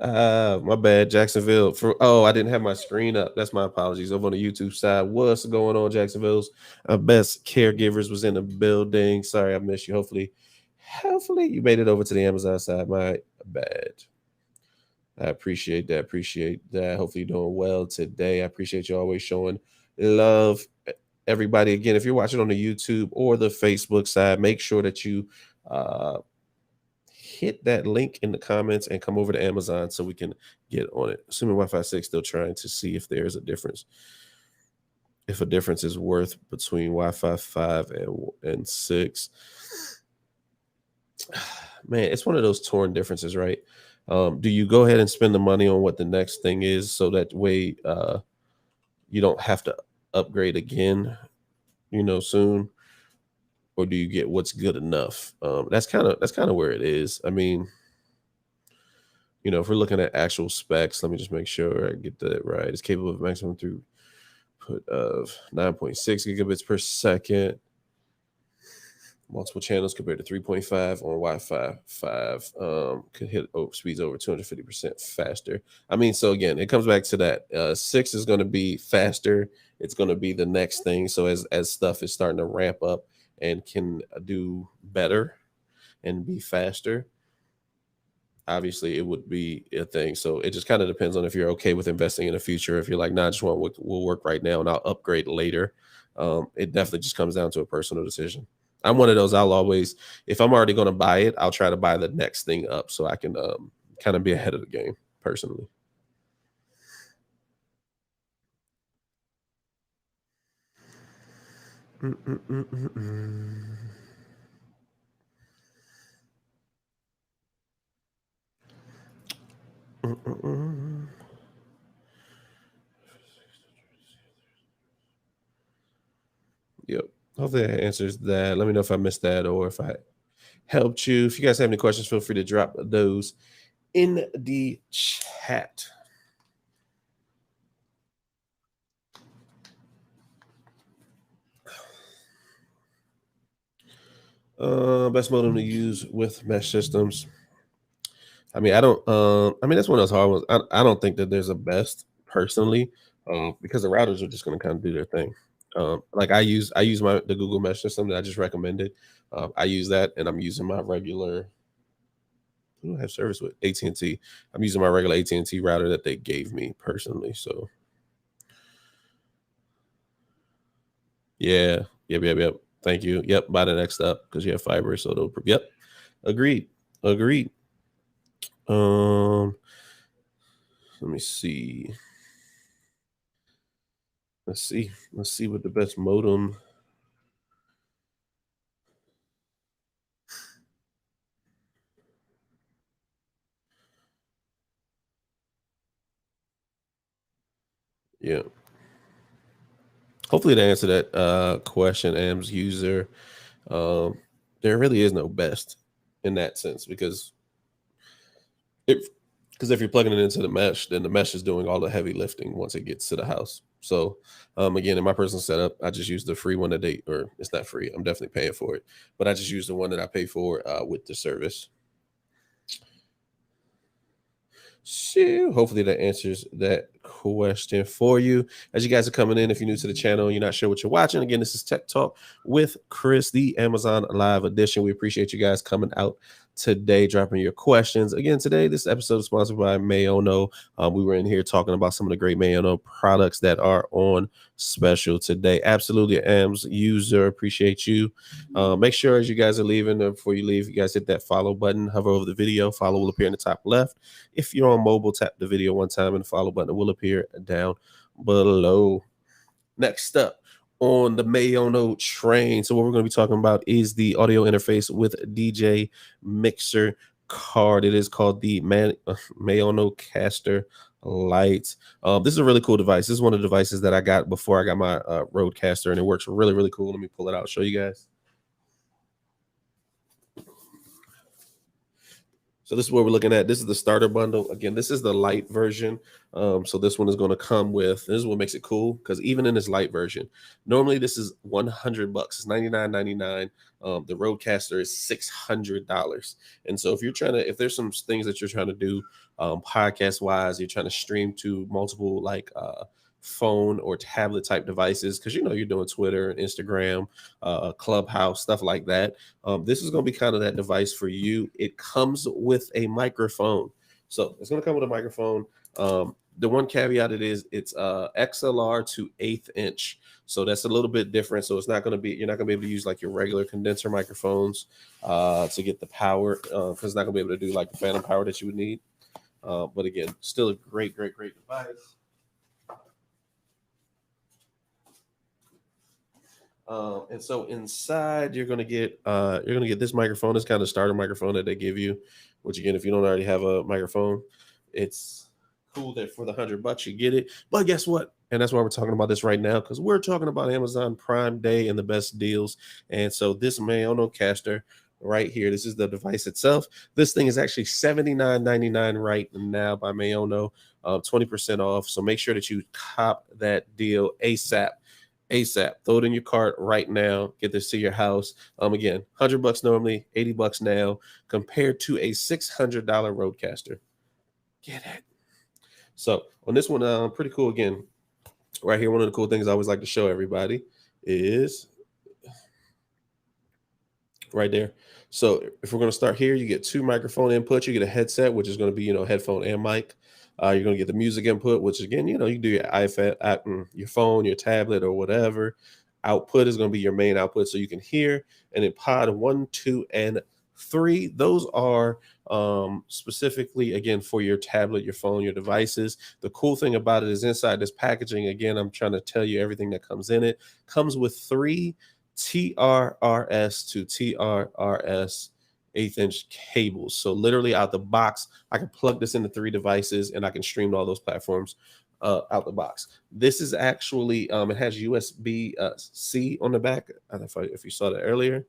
My bad, Jacksonville. I didn't have my screen up. That's my apologies. Over on the YouTube side, what's going on, Jacksonville's best caregivers was in the building. Sorry, I missed you. Hopefully you made it over to the Amazon side. My bad. I appreciate that. Appreciate that. Hopefully you're doing well today. I appreciate you always showing love. Everybody, again, if you're watching on the YouTube or the Facebook side, make sure that you hit that link in the comments and come over to Amazon so we can get on it. Assuming Wi-Fi 6, still trying to see if there's a difference. If a difference is worth between Wi-Fi 5 and 6. Man, it's one of those torn differences, right? Do you go ahead and spend the money on what the next thing is so that way you don't have to upgrade again, soon? Or do you get what's good enough? That's kind of where it is. I mean, if we're looking at actual specs, let me just make sure I get that right. It's capable of maximum throughput of 9.6 gigabits per second. Multiple channels compared to 3.5 on Wi-Fi 5. Could hit speeds over 250% faster. I mean, so again, it comes back to that. 6 is going to be faster. It's going to be the next thing. So as stuff is starting to ramp up and can do better and be faster, obviously it would be a thing. So it just kind of depends on if you're okay with investing in the future. If you're like, nah, I just want what will work right now and I'll upgrade later. It definitely just comes down to a personal decision. I'm one of those. I'll always, if I'm already going to buy it, I'll try to buy the next thing up so I can kind of be ahead of the game personally. Yep. Hopefully that answers that. Let me know if I missed that or if I helped you. If you guys have any questions, feel free to drop those in the chat. Best modem to use with mesh systems. I mean, I don't. I mean, that's one of those hard ones. I don't think that there's a best personally, because the routers are just going to kind of do their thing. Like I use the Google Mesh system that I just recommended. I use that, and I'm using my regular. Who do I have service with? AT&T. I'm using my regular AT&T router that they gave me personally. So yeah, yep. Thank you. Yep, buy the next up because you have fiber, so it'll. Yep, agreed. Um, let me see. Let's see what the best modem. Yeah. Hopefully to answer that question, AMS user. Um, there really is no best in that sense if if you're plugging it into the mesh, then the mesh is doing all the heavy lifting once it gets to the house. So again, in my personal setup, I just use the free one that or it's not free. I'm definitely paying for it, but I just use the one that I pay for with the service. So hopefully that answers that question for you. As you guys are coming in, if you're new to the channel and you're not sure what you're watching, again, this is Tech Talk with Chris, the Amazon Live edition. We appreciate you guys coming out today, dropping your questions. Again, today, this episode is sponsored by Mayono. We were in here talking about some of the great Mayono products that are on special today. Absolutely, AMS user, appreciate you. Make sure as you guys are leaving, before you leave, you guys hit that follow button, hover over the video, follow will appear in the top left. If you're on mobile, tap the video one time and the follow button will appear down below. Next up on the Mayono train. So what we're going to be talking about is the audio interface with DJ Mixer card. It is called the Mayono Caster Lite. This is a really cool device. This is one of the devices that I got before I got my Rodecaster, and it works really, really cool. Let me pull it out, show you guys. So this is what we're looking at. This is the starter bundle. Again, this is the light version. So this one is going to come with, this is what makes it cool, because even in this light version, normally this is $100. It's $99.99. The Rodecaster is $600. And so if you're trying to, if there's some things that you're trying to do podcast wise, you're trying to stream to multiple phone or tablet type devices, because you're doing Twitter and Instagram, Clubhouse, stuff like that. This is going to be kind of that device for you. It comes with a microphone. So it's going to come with a microphone. The one caveat it's XLR to 1/8 inch. So that's a little bit different. So it's not going to be, you're not going to be able to use like your regular condenser microphones to get the power, because it's not going to be able to do like the phantom power that you would need. But again, still a great, great, great device. And so inside you're gonna get this microphone. This kind of starter microphone that they give you, which again, if you don't already have a microphone, it's cool that for the $100 you get it. But guess what? And that's why we're talking about this right now, because we're talking about Amazon Prime Day and the best deals. And so this Mayono Caster right here, this is the device itself. This thing is actually $79.99 right now by Mayono, 20% off. So make sure that you cop that deal ASAP. Throw it in your cart right now. Get this to your house. Again, $100 normally, $80 now, compared to a $600 Rodecaster. Get it. So on this one, pretty cool. Again, right here, one of the cool things I always like to show everybody is right there. So if we're going to start here, you get 2 microphone inputs. You get a headset, which is going to be headphone and mic. You're going to get the music input, which again, you can do your iPad, your phone, your tablet, or whatever. Output is going to be your main output, so you can hear. And then pod 1, 2, and 3. Those are specifically, again, for your tablet, your phone, your devices. The cool thing about it is inside this packaging, again, I'm trying to tell you everything that comes in it. Comes with 3 TRRS to TRRS 1/8 inch cables. So literally out the box, I can plug this into 3 devices and I can stream to all those platforms out the box. This is actually, it has USB C on the back. I don't know if you saw that earlier,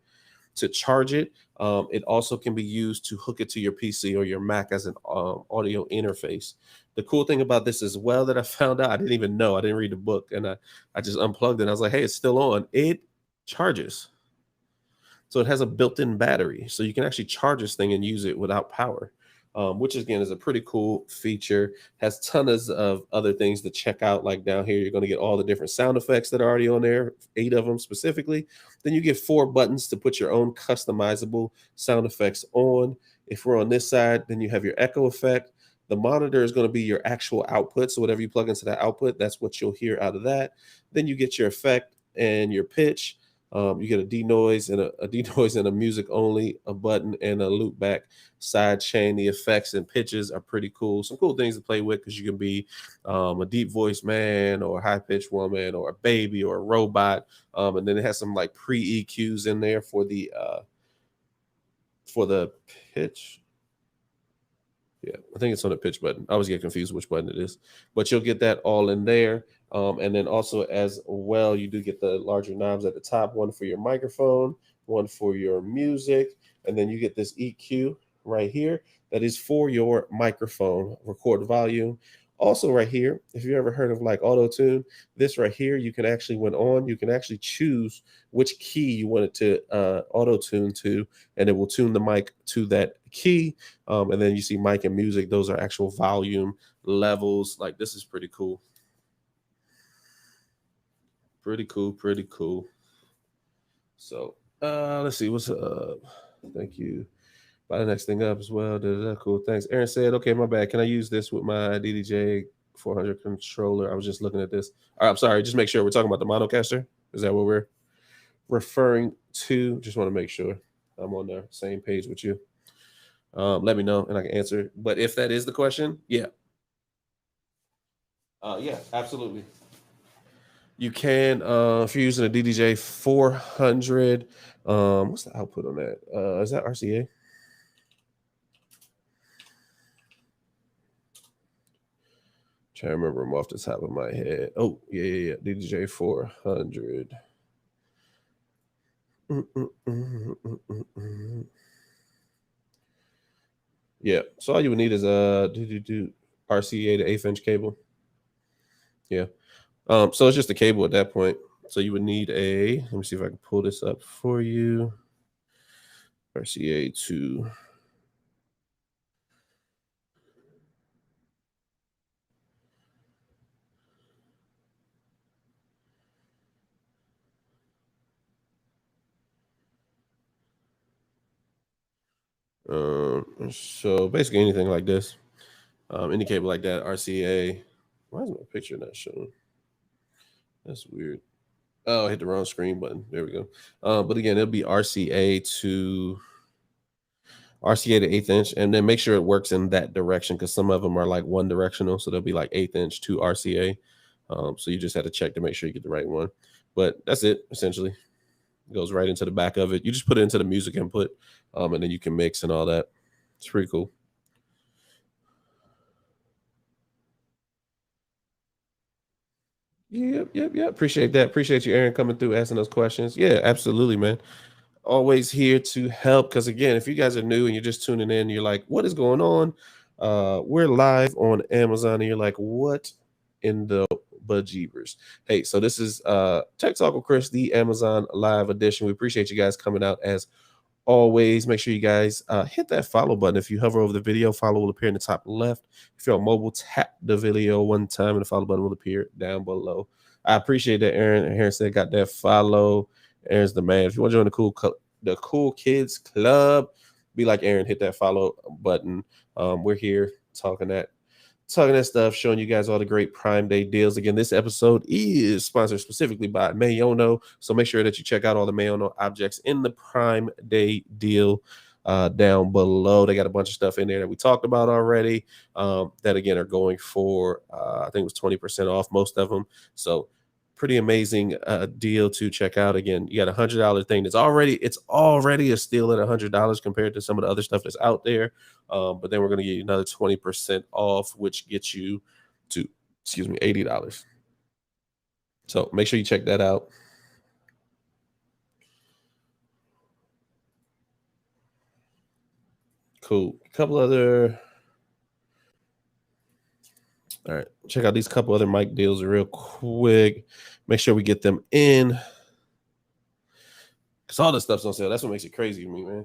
to charge it. It also can be used to hook it to your PC or your Mac as an audio interface. The cool thing about this as well that I found out, I didn't even know, I didn't read the book, and I just unplugged it and I was like, hey, it's still on. It charges. So it has a built-in battery, so you can actually charge this thing and use it without power, which again is a pretty cool feature. Has tons of other things to check out. Like down here, you're going to get all the different sound effects that are already on there, 8 of them specifically. Then you get 4 buttons to put your own customizable sound effects on. If we're on this side, then you have your echo effect. The monitor is going to be your actual output. So whatever you plug into that output, that's what you'll hear out of that. Then you get your effect and your pitch. You get a denoise and a denoise and a music only, a button, and a loop back side chain. The effects and pitches are pretty cool. Some cool things to play with, because you can be a deep voice man or a high pitched woman or a baby or a robot. And then it has some like pre EQs in there for the pitch. Yeah, I think it's on the pitch button. I always get confused which button it is, but you'll get that all in there. And then also as well, you do get the larger knobs at the top, one for your microphone, one for your music, and then you get this EQ right here that is for your microphone, record volume. Also right here, if you ever heard of like auto tune, this right here, you can actually, when on, you can actually choose which key you want it to auto tune to, and it will tune the mic to that key. And then you see mic and music, those are actual volume levels. Like this is pretty cool. Pretty cool. So let's see what's up. Thank you. Buy the next thing up as well. Cool. Thanks. Aaron said, okay, my bad. Can I use this with my DDJ 400 controller? I was just looking at this. All right, I'm sorry. Just make sure we're talking about the Monocaster. Is that what we're referring to? Just want to make sure I'm on the same page with you. Let me know and I can answer. But if that is the question, yeah. Yeah, absolutely. You can, if you're using a DDJ 400, what's the output on that? Is that RCA? Trying to remember them off the top of my head. Oh, yeah. DDJ 400. Yeah. So all you would need is a RCA to 1/8 inch cable. Yeah. So it's just a cable at that point. So you would need a, let me see if I can pull this up for you. RCA to so basically anything like this, any cable like that, RCA. Why is my picture not showing? That's weird. Oh, I hit the wrong screen button. There we go. But again, it'll be RCA to 1/8 inch, and then make sure it works in that direction because some of them are like one directional, so they'll be like 1/8 inch to RCA. So you just have to check to make sure you get the right one. But that's it essentially. It goes right into the back of it. You just put it into the music input, and then you can mix and all that. It's pretty cool. Yep. Appreciate that. Appreciate you, Aaron, coming through asking those questions. Yeah, absolutely, man. Always here to help. Because again, if you guys are new and you're just tuning in, you're like, what is going on? We're live on Amazon, and you're like, what in the bejeebers? Hey, so this is Tech Talk with Chris, the Amazon Live edition. We appreciate you guys coming out as always. Make sure you guys hit that follow button. If you hover over the video, follow will appear in the top left. If you're on mobile, tap the video one time and the follow button will appear down below. I appreciate that, Aaron. Aaron said got that follow. Aaron's the man. If you want to join the cool kids club, be like Aaron, hit that follow button. We're here talking that stuff, showing you guys all the great Prime Day deals. Again, this episode is sponsored specifically by Mayono, so make sure that you check out all the Mayono objects in the Prime Day deal down below. They got a bunch of stuff in there that we talked about already that, again, are going for, I think it was 20% off, most of them. So pretty amazing deal to check out. Again, you got $100 thing it's already a steal at $100 compared to some of the other stuff that's out there. But then we're going to get you another 20% off, which gets you to, $80. So make sure you check that out. Cool. A couple other. All right. Check out these couple other mic deals real quick. Make sure we get them in. Because all this stuff's on sale. That's what makes it crazy to me, man.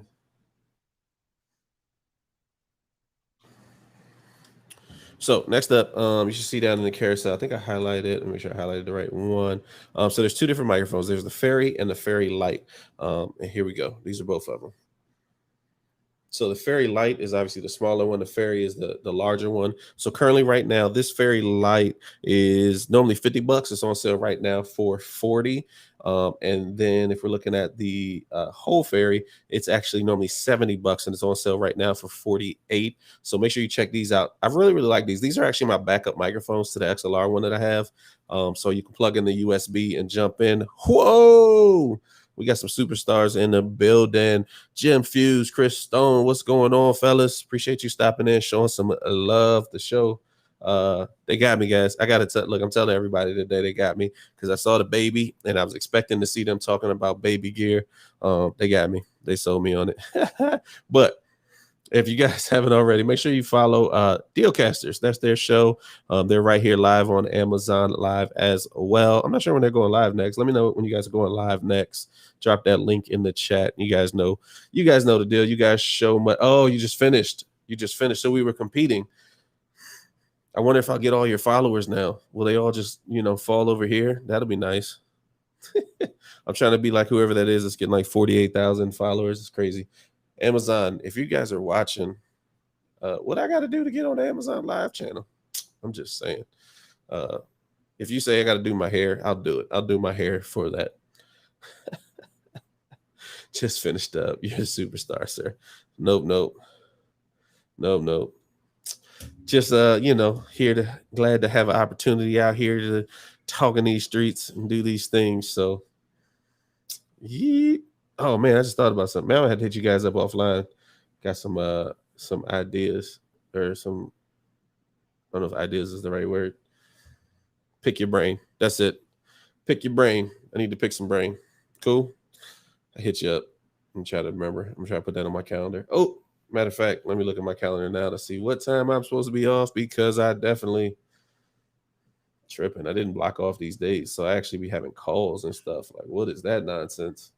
So next up, you should see down in the carousel. I think I highlighted it. Let me make sure I highlighted the right one. So there's two different microphones. There's the Fairy and the Fairy Light. And here we go. These are both of them. So the Fairy Light is obviously the smaller one. The Fairy is the larger one. So currently right now, this Fairy Light is normally $50. It's on sale right now for 40. And then if we're looking at the whole Fairy, it's actually normally $70 and it's on sale right now for 48. So make sure you check these out. I really like these. These are actually my backup microphones to the XLR one that I have. So you can plug in the USB and jump in. Whoa! We got some superstars in the building. Jim Fuse, Chris Stone. What's going on, fellas? Appreciate you stopping in, showing some love. The show. They got me, guys. I got to look. I'm telling everybody today they got me because I saw the baby and I was expecting to see them talking about baby gear. They got me. They sold me on it. But if you guys haven't already, make sure you follow Dealcasters. That's their show. They're right here live on Amazon Live as well. I'm not sure when they're going live next. Let me know when you guys are going live next. Drop that link in the chat. You guys know the deal. You guys show my. Oh, you just finished. So we were competing. I wonder if I'll get all your followers now. Will they all just fall over here? That'll be nice. I'm trying to be like whoever that is that's getting like 48,000 followers. It's crazy. Amazon, if you guys are watching, what I got to do to get on the Amazon Live channel? I'm just saying. If you say I got to do my hair, I'll do it. I'll do my hair for that. Just finished up. You're a superstar, sir. Nope. Just here to glad to have an opportunity out here to talk in these streets and do these things. So oh man, I just thought about something. Man, I had to hit you guys up offline. Got some ideas or some, I don't know if ideas is the right word. Pick your brain. That's it. Pick your brain. I need to pick some brain. Cool. I hit you up and try to remember. I'm trying to put that on my calendar. Oh, matter of fact, let me look at my calendar now to see what time I'm supposed to be off, because I definitely tripping. I didn't block off these days, so I actually be having calls and stuff. Like, what is that nonsense?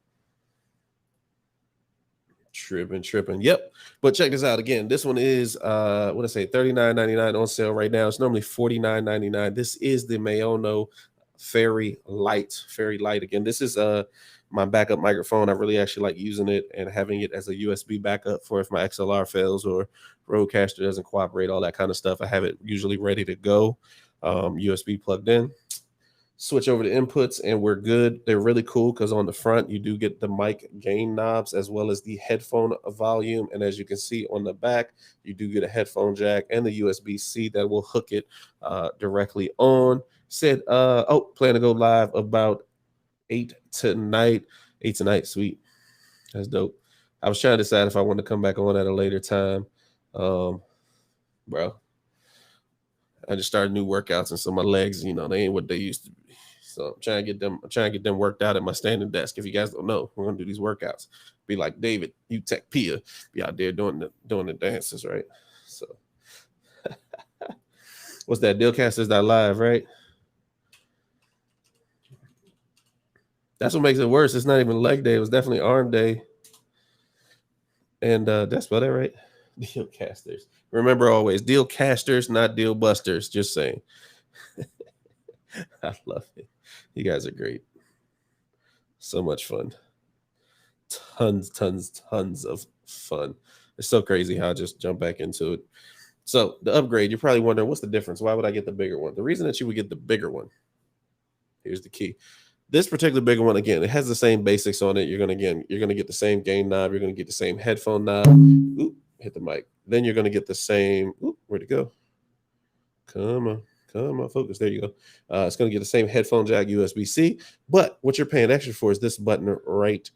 Tripping. Yep. But check this out again. This one is what I say, $39.99 on sale right now. It's normally $49.99. This is the Maono Fairy Light. Again, this is my backup microphone. I really actually like using it and having it as a USB backup for if my XLR fails or Rodecaster doesn't cooperate, all that kind of stuff. I have it usually ready to go, USB plugged in. Switch over to inputs and we're good. They're really cool because on the front you do get the mic gain knobs as well as the headphone volume, and as you can see on the back you do get a headphone jack and the USB-C that will hook it directly on. Said plan to go live about 8 tonight. Sweet, that's dope. I was trying to decide if I want to come back on at a later time, bro. I just started new workouts and so my legs, they ain't what they used to be. So I'm trying to get them worked out at my standing desk. If you guys don't know, we're gonna do these workouts. Be like David, you Tech Pia, be out there doing the dances, right? So what's that? Dealcasters.live, right? That's what makes it worse. It's not even leg day, it was definitely arm day. And that's about it, right? Dealcasters. Remember always, Dealcasters, not deal busters. Just saying. I love it. You guys are great. So much fun. Tons of fun. It's so crazy how I just jump back into it. So the upgrade, you're probably wondering, what's the difference? Why would I get the bigger one? The reason that you would get the bigger one, here's the key. This particular bigger one, again, it has the same basics on it. You're gonna get the same gain knob. You're gonna get the same headphone knob. Oop, hit the mic. Then you're gonna get the same. Oop, where'd it go? Come on, focus. There you go. It's gonna get the same headphone jack, USB-C. But what you're paying extra for is this button right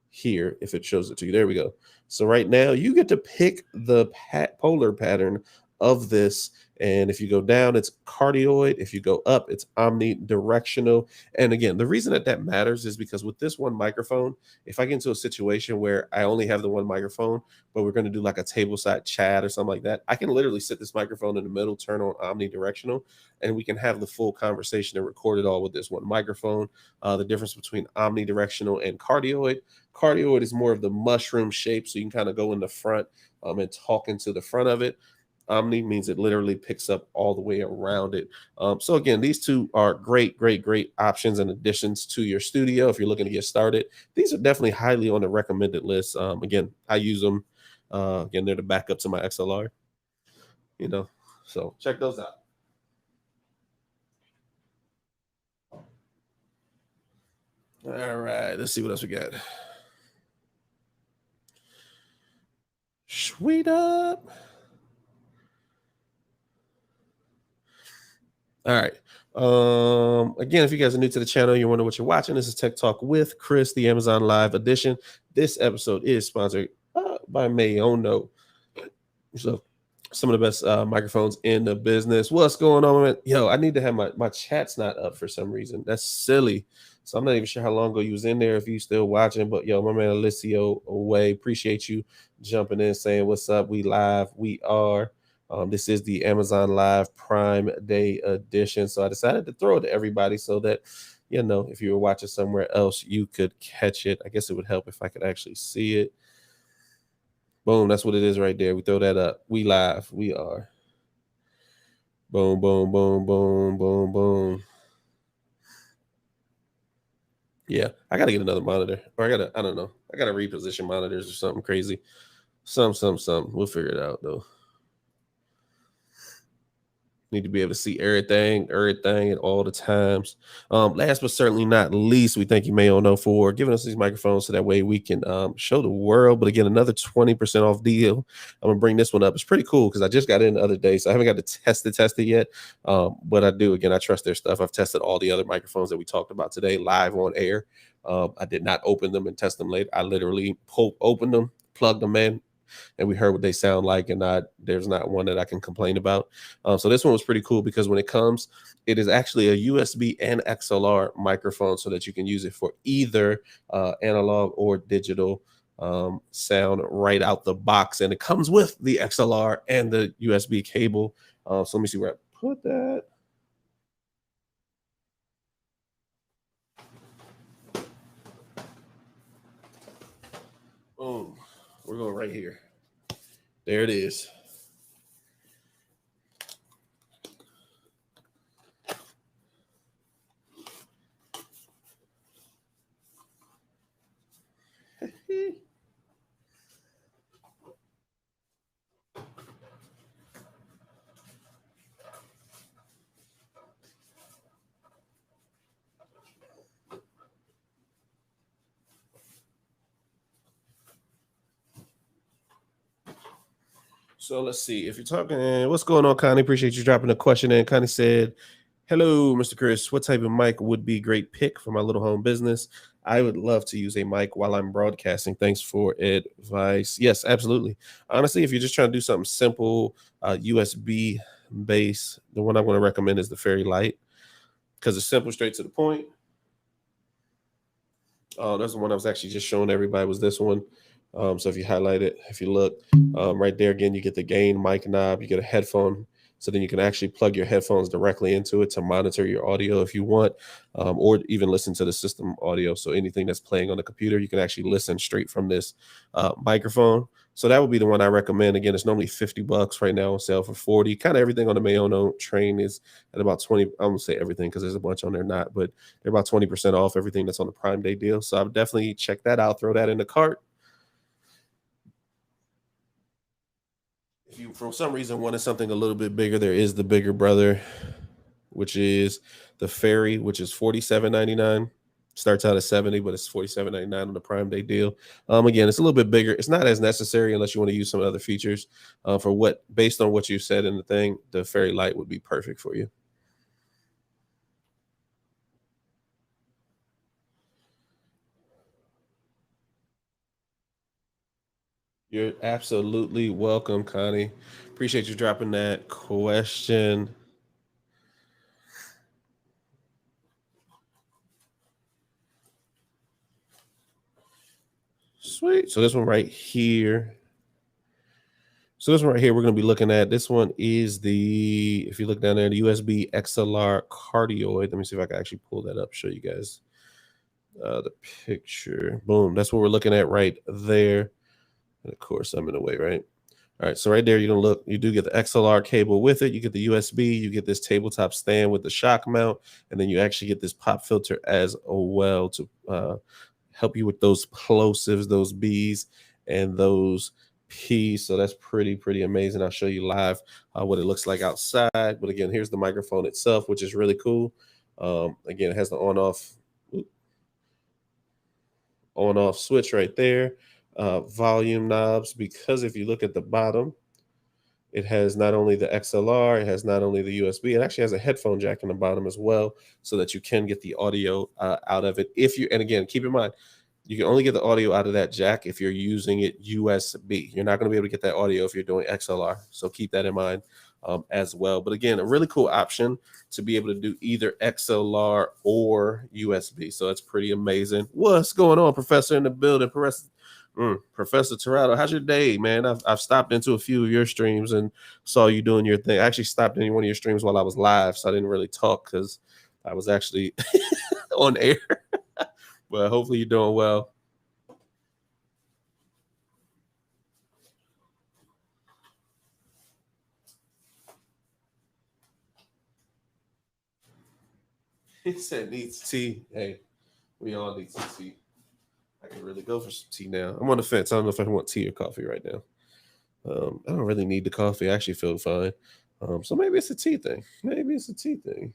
here, if it shows it to you. There we go. So right now you get to pick the polar pattern of this, and if you go down it's cardioid, if you go up it's omnidirectional. And again, the reason that matters is because with this one microphone, if I get into a situation where I only have the one microphone but we're going to do like a table side chat or something like that, I can literally sit this microphone in the middle, turn on omnidirectional, and we can have the full conversation and record it all with this one microphone. The difference between omnidirectional and cardioid is more of the mushroom shape, so you can kind of go in the front and talk into the front of it. Omni means it literally picks up all the way around it. So again, these two are great options and additions to your studio if you're looking to get started. These are definitely highly on the recommended list. Again, I use them. Again, they're the backup to my XLR. So check those out. All right, let's see what else we got. Sweet up. All right. Again, if you guys are new to the channel, you wonder what you're watching, this is Tech Talk with Chris, the Amazon Live edition. This episode is sponsored by Maono. So some of the best microphones in the business. What's going on, man? Yo, I need to have my chat's not up for some reason. That's silly. So I'm not even sure how long ago you was in there, if you still watching. But yo, my man Alicio away. Appreciate you jumping in, saying what's up. We live. We are. This is the Amazon Live Prime Day edition. So I decided to throw it to everybody so that, if you were watching somewhere else, you could catch it. I guess it would help if I could actually see it. Boom, that's what it is right there. We throw that up. We live. We are. Boom, boom, boom, boom, boom, boom. Yeah, I got to get another monitor. Or I don't know. I got to reposition monitors or something crazy. Some. We'll figure it out though. Need to be able to see everything at all the times. Last but certainly not least, we thank you, Mayono, for giving us these microphones so that way we can show the world. But again, another 20% off deal. I'm gonna bring this one up. It's pretty cool because I just got in the other day, so I haven't got to test it yet. But I do. Again, I trust their stuff. I've tested all the other microphones that we talked about today live on air. I did not open them and test them later. I literally opened them, plugged them in, and we heard what they sound like, and there's not one that I can complain about. So this one was pretty cool because when it comes, it is actually a USB and XLR microphone, so that you can use it for either analog or digital sound right out the box, and it comes with the XLR and the USB cable. So let me see where I put that. Boom. We're going right here. There it is. So let's see. If you're talking, what's going on, Connie? Appreciate you dropping a question in. Connie said, "Hello, Mr. Chris. What type of mic would be great pick for my little home business? I would love to use a mic while I'm broadcasting. Thanks for advice." Yes, absolutely. Honestly, if you're just trying to do something simple, USB base, the one I'm going to recommend is the Fairy Light because it's simple, straight to the point. That's the one I was actually just showing everybody was this one. So if you highlight it, if you look right there again, you get the gain mic knob, you get a headphone. So then you can actually plug your headphones directly into it to monitor your audio if you want, or even listen to the system audio. So anything that's playing on the computer, you can actually listen straight from this microphone. So that would be the one I recommend. Again, it's normally $50 right now on sale for 40. Kind of everything on the Mayono train is at about 20. I'm gonna say everything because there's a bunch on there not, but they're about 20% off everything that's on the Prime Day deal. So I would definitely check that out. Throw that in the cart. If you, for some reason, wanted something a little bit bigger, there is the bigger brother, which is the Fairy, which is $47.99. Starts out at 70, but it's $47.99 on the Prime Day deal. Again, it's a little bit bigger. It's not as necessary unless you want to use some other features. For what, based on what you said in the thing, the Fairy Light would be perfect for you. You're absolutely welcome, Connie. Appreciate you dropping that question. Sweet. So this one right here. So this one right here, we're going to be looking at. This one is the, if you look down there, the USB XLR cardioid. Let me see if I can actually pull that up, show you guys the picture. Boom. That's what we're looking at right there. And of course, I'm in the way, right? All right, so right there, you're gonna look. You do get the XLR cable with it. You get the USB. You get this tabletop stand with the shock mount, and then you actually get this pop filter as well to help you with those plosives, those B's, and those P's. So that's pretty amazing. I'll show you live what it looks like outside. But again, here's the microphone itself, which is really cool. Again, it has the on-off switch right there. Volume knobs, because if you look at the bottom, it has not only the XLR, it has not only the USB, it actually has a headphone jack in the bottom as well, so that you can get the audio out of it. If you, and again, keep in mind, you can only get the audio out of that jack if you're using it USB. You're not going to be able to get that audio if you're doing XLR. So keep that in mind as well. But again, a really cool option to be able to do either XLR or USB. So that's pretty amazing. What's going on, Professor in the building? Professor Torado, how's your day, man? I've stopped into a few of your streams and saw you doing your thing. I actually stopped in one of your streams while I was live, so I didn't really talk because I was actually on air. But hopefully you're doing well. He said needs tea. Hey, we all need some tea. I can really go for some tea now. I'm on the fence. I don't know if I want tea or coffee right now. I don't really need the coffee. I actually feel fine. So maybe it's a tea thing. Maybe it's a tea thing.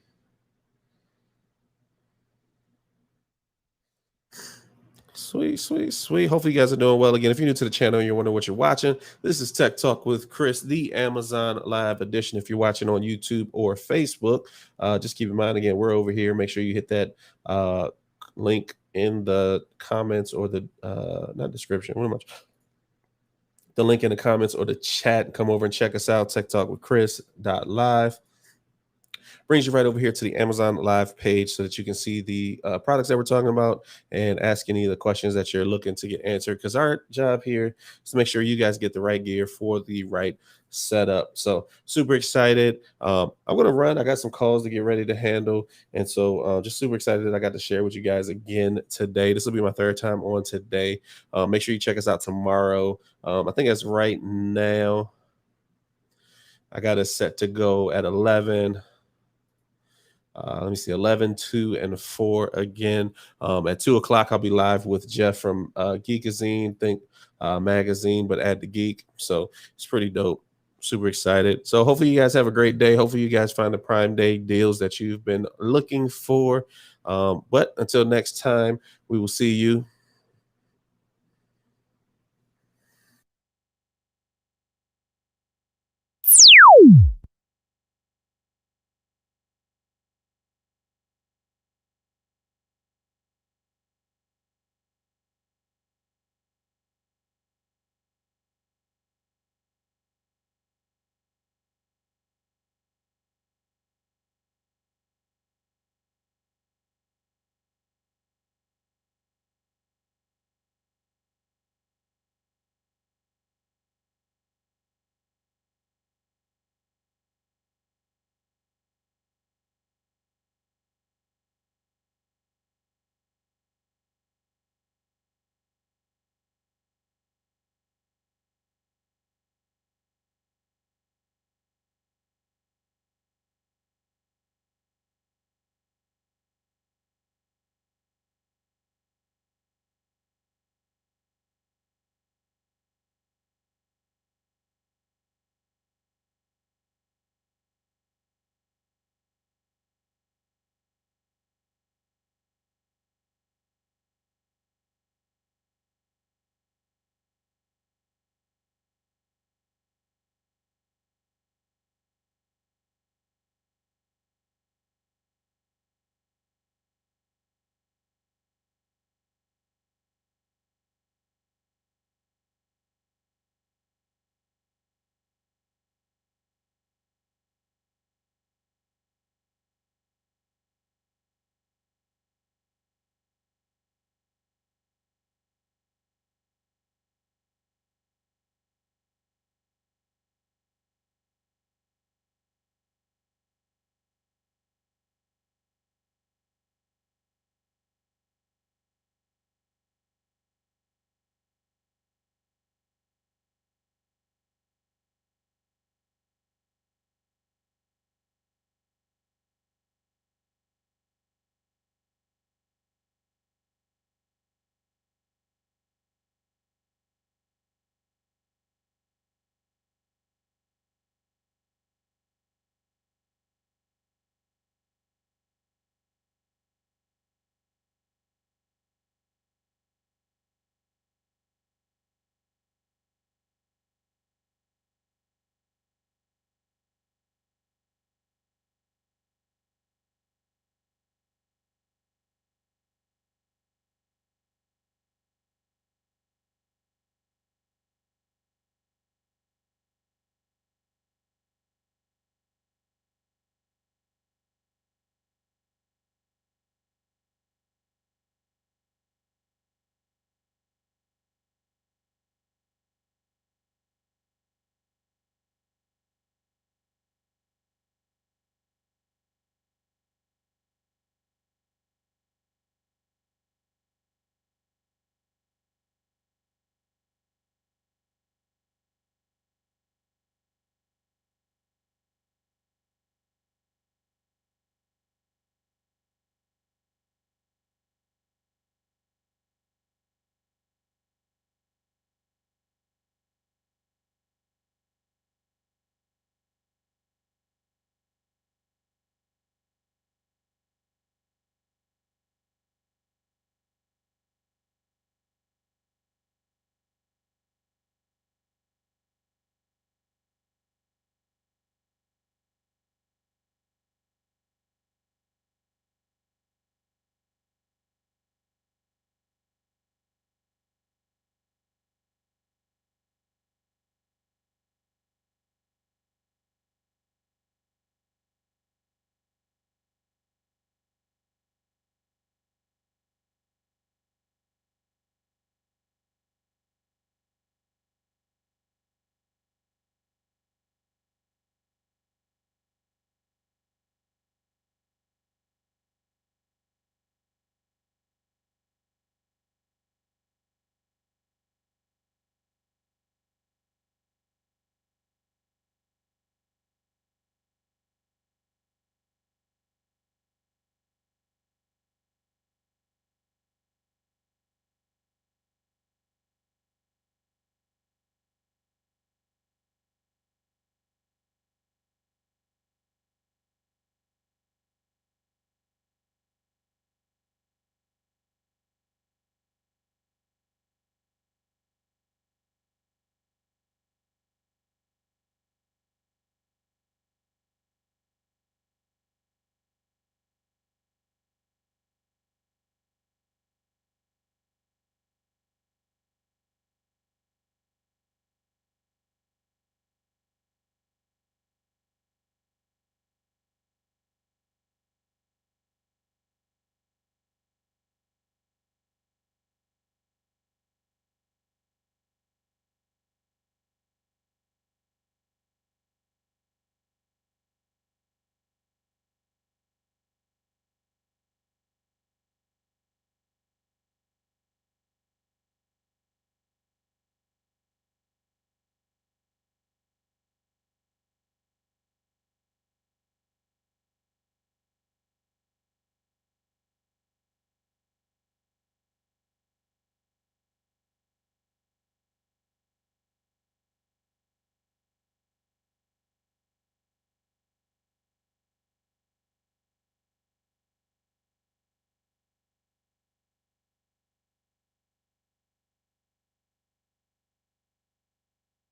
Sweet, sweet, sweet. Hopefully, you guys are doing well. Again, if you're new to the channel and you're wondering what you're watching, this is Tech Talk with Chris, the Amazon Live edition. If you're watching on YouTube or Facebook, just keep in mind, again, we're over here. Make sure you hit that link in the comments or the not description. What am I? The link in the comments or the chat. Come over and check us out. Tech Talk with Chris.live. Brings you right over here to the Amazon Live page so that you can see the products that we're talking about and ask any of the questions that you're looking to get answered. Because our job here is to make sure you guys get the right gear for the right setup. So super excited. I'm going to run. I got some calls to get ready to handle. And so just super excited that I got to share with you guys again today. This will be my third time on today. Make sure you check us out tomorrow. I think that's right now. I got it set to go at 11. Let me see, 11, 2, and 4 again. At 2 o'clock, I'll be live with Jeff from Geekazine, Think Magazine, but add the Geek. So it's pretty dope. Super excited. So hopefully you guys have a great day. Hopefully you guys find the Prime Day deals that you've been looking for. But until next time, we will see you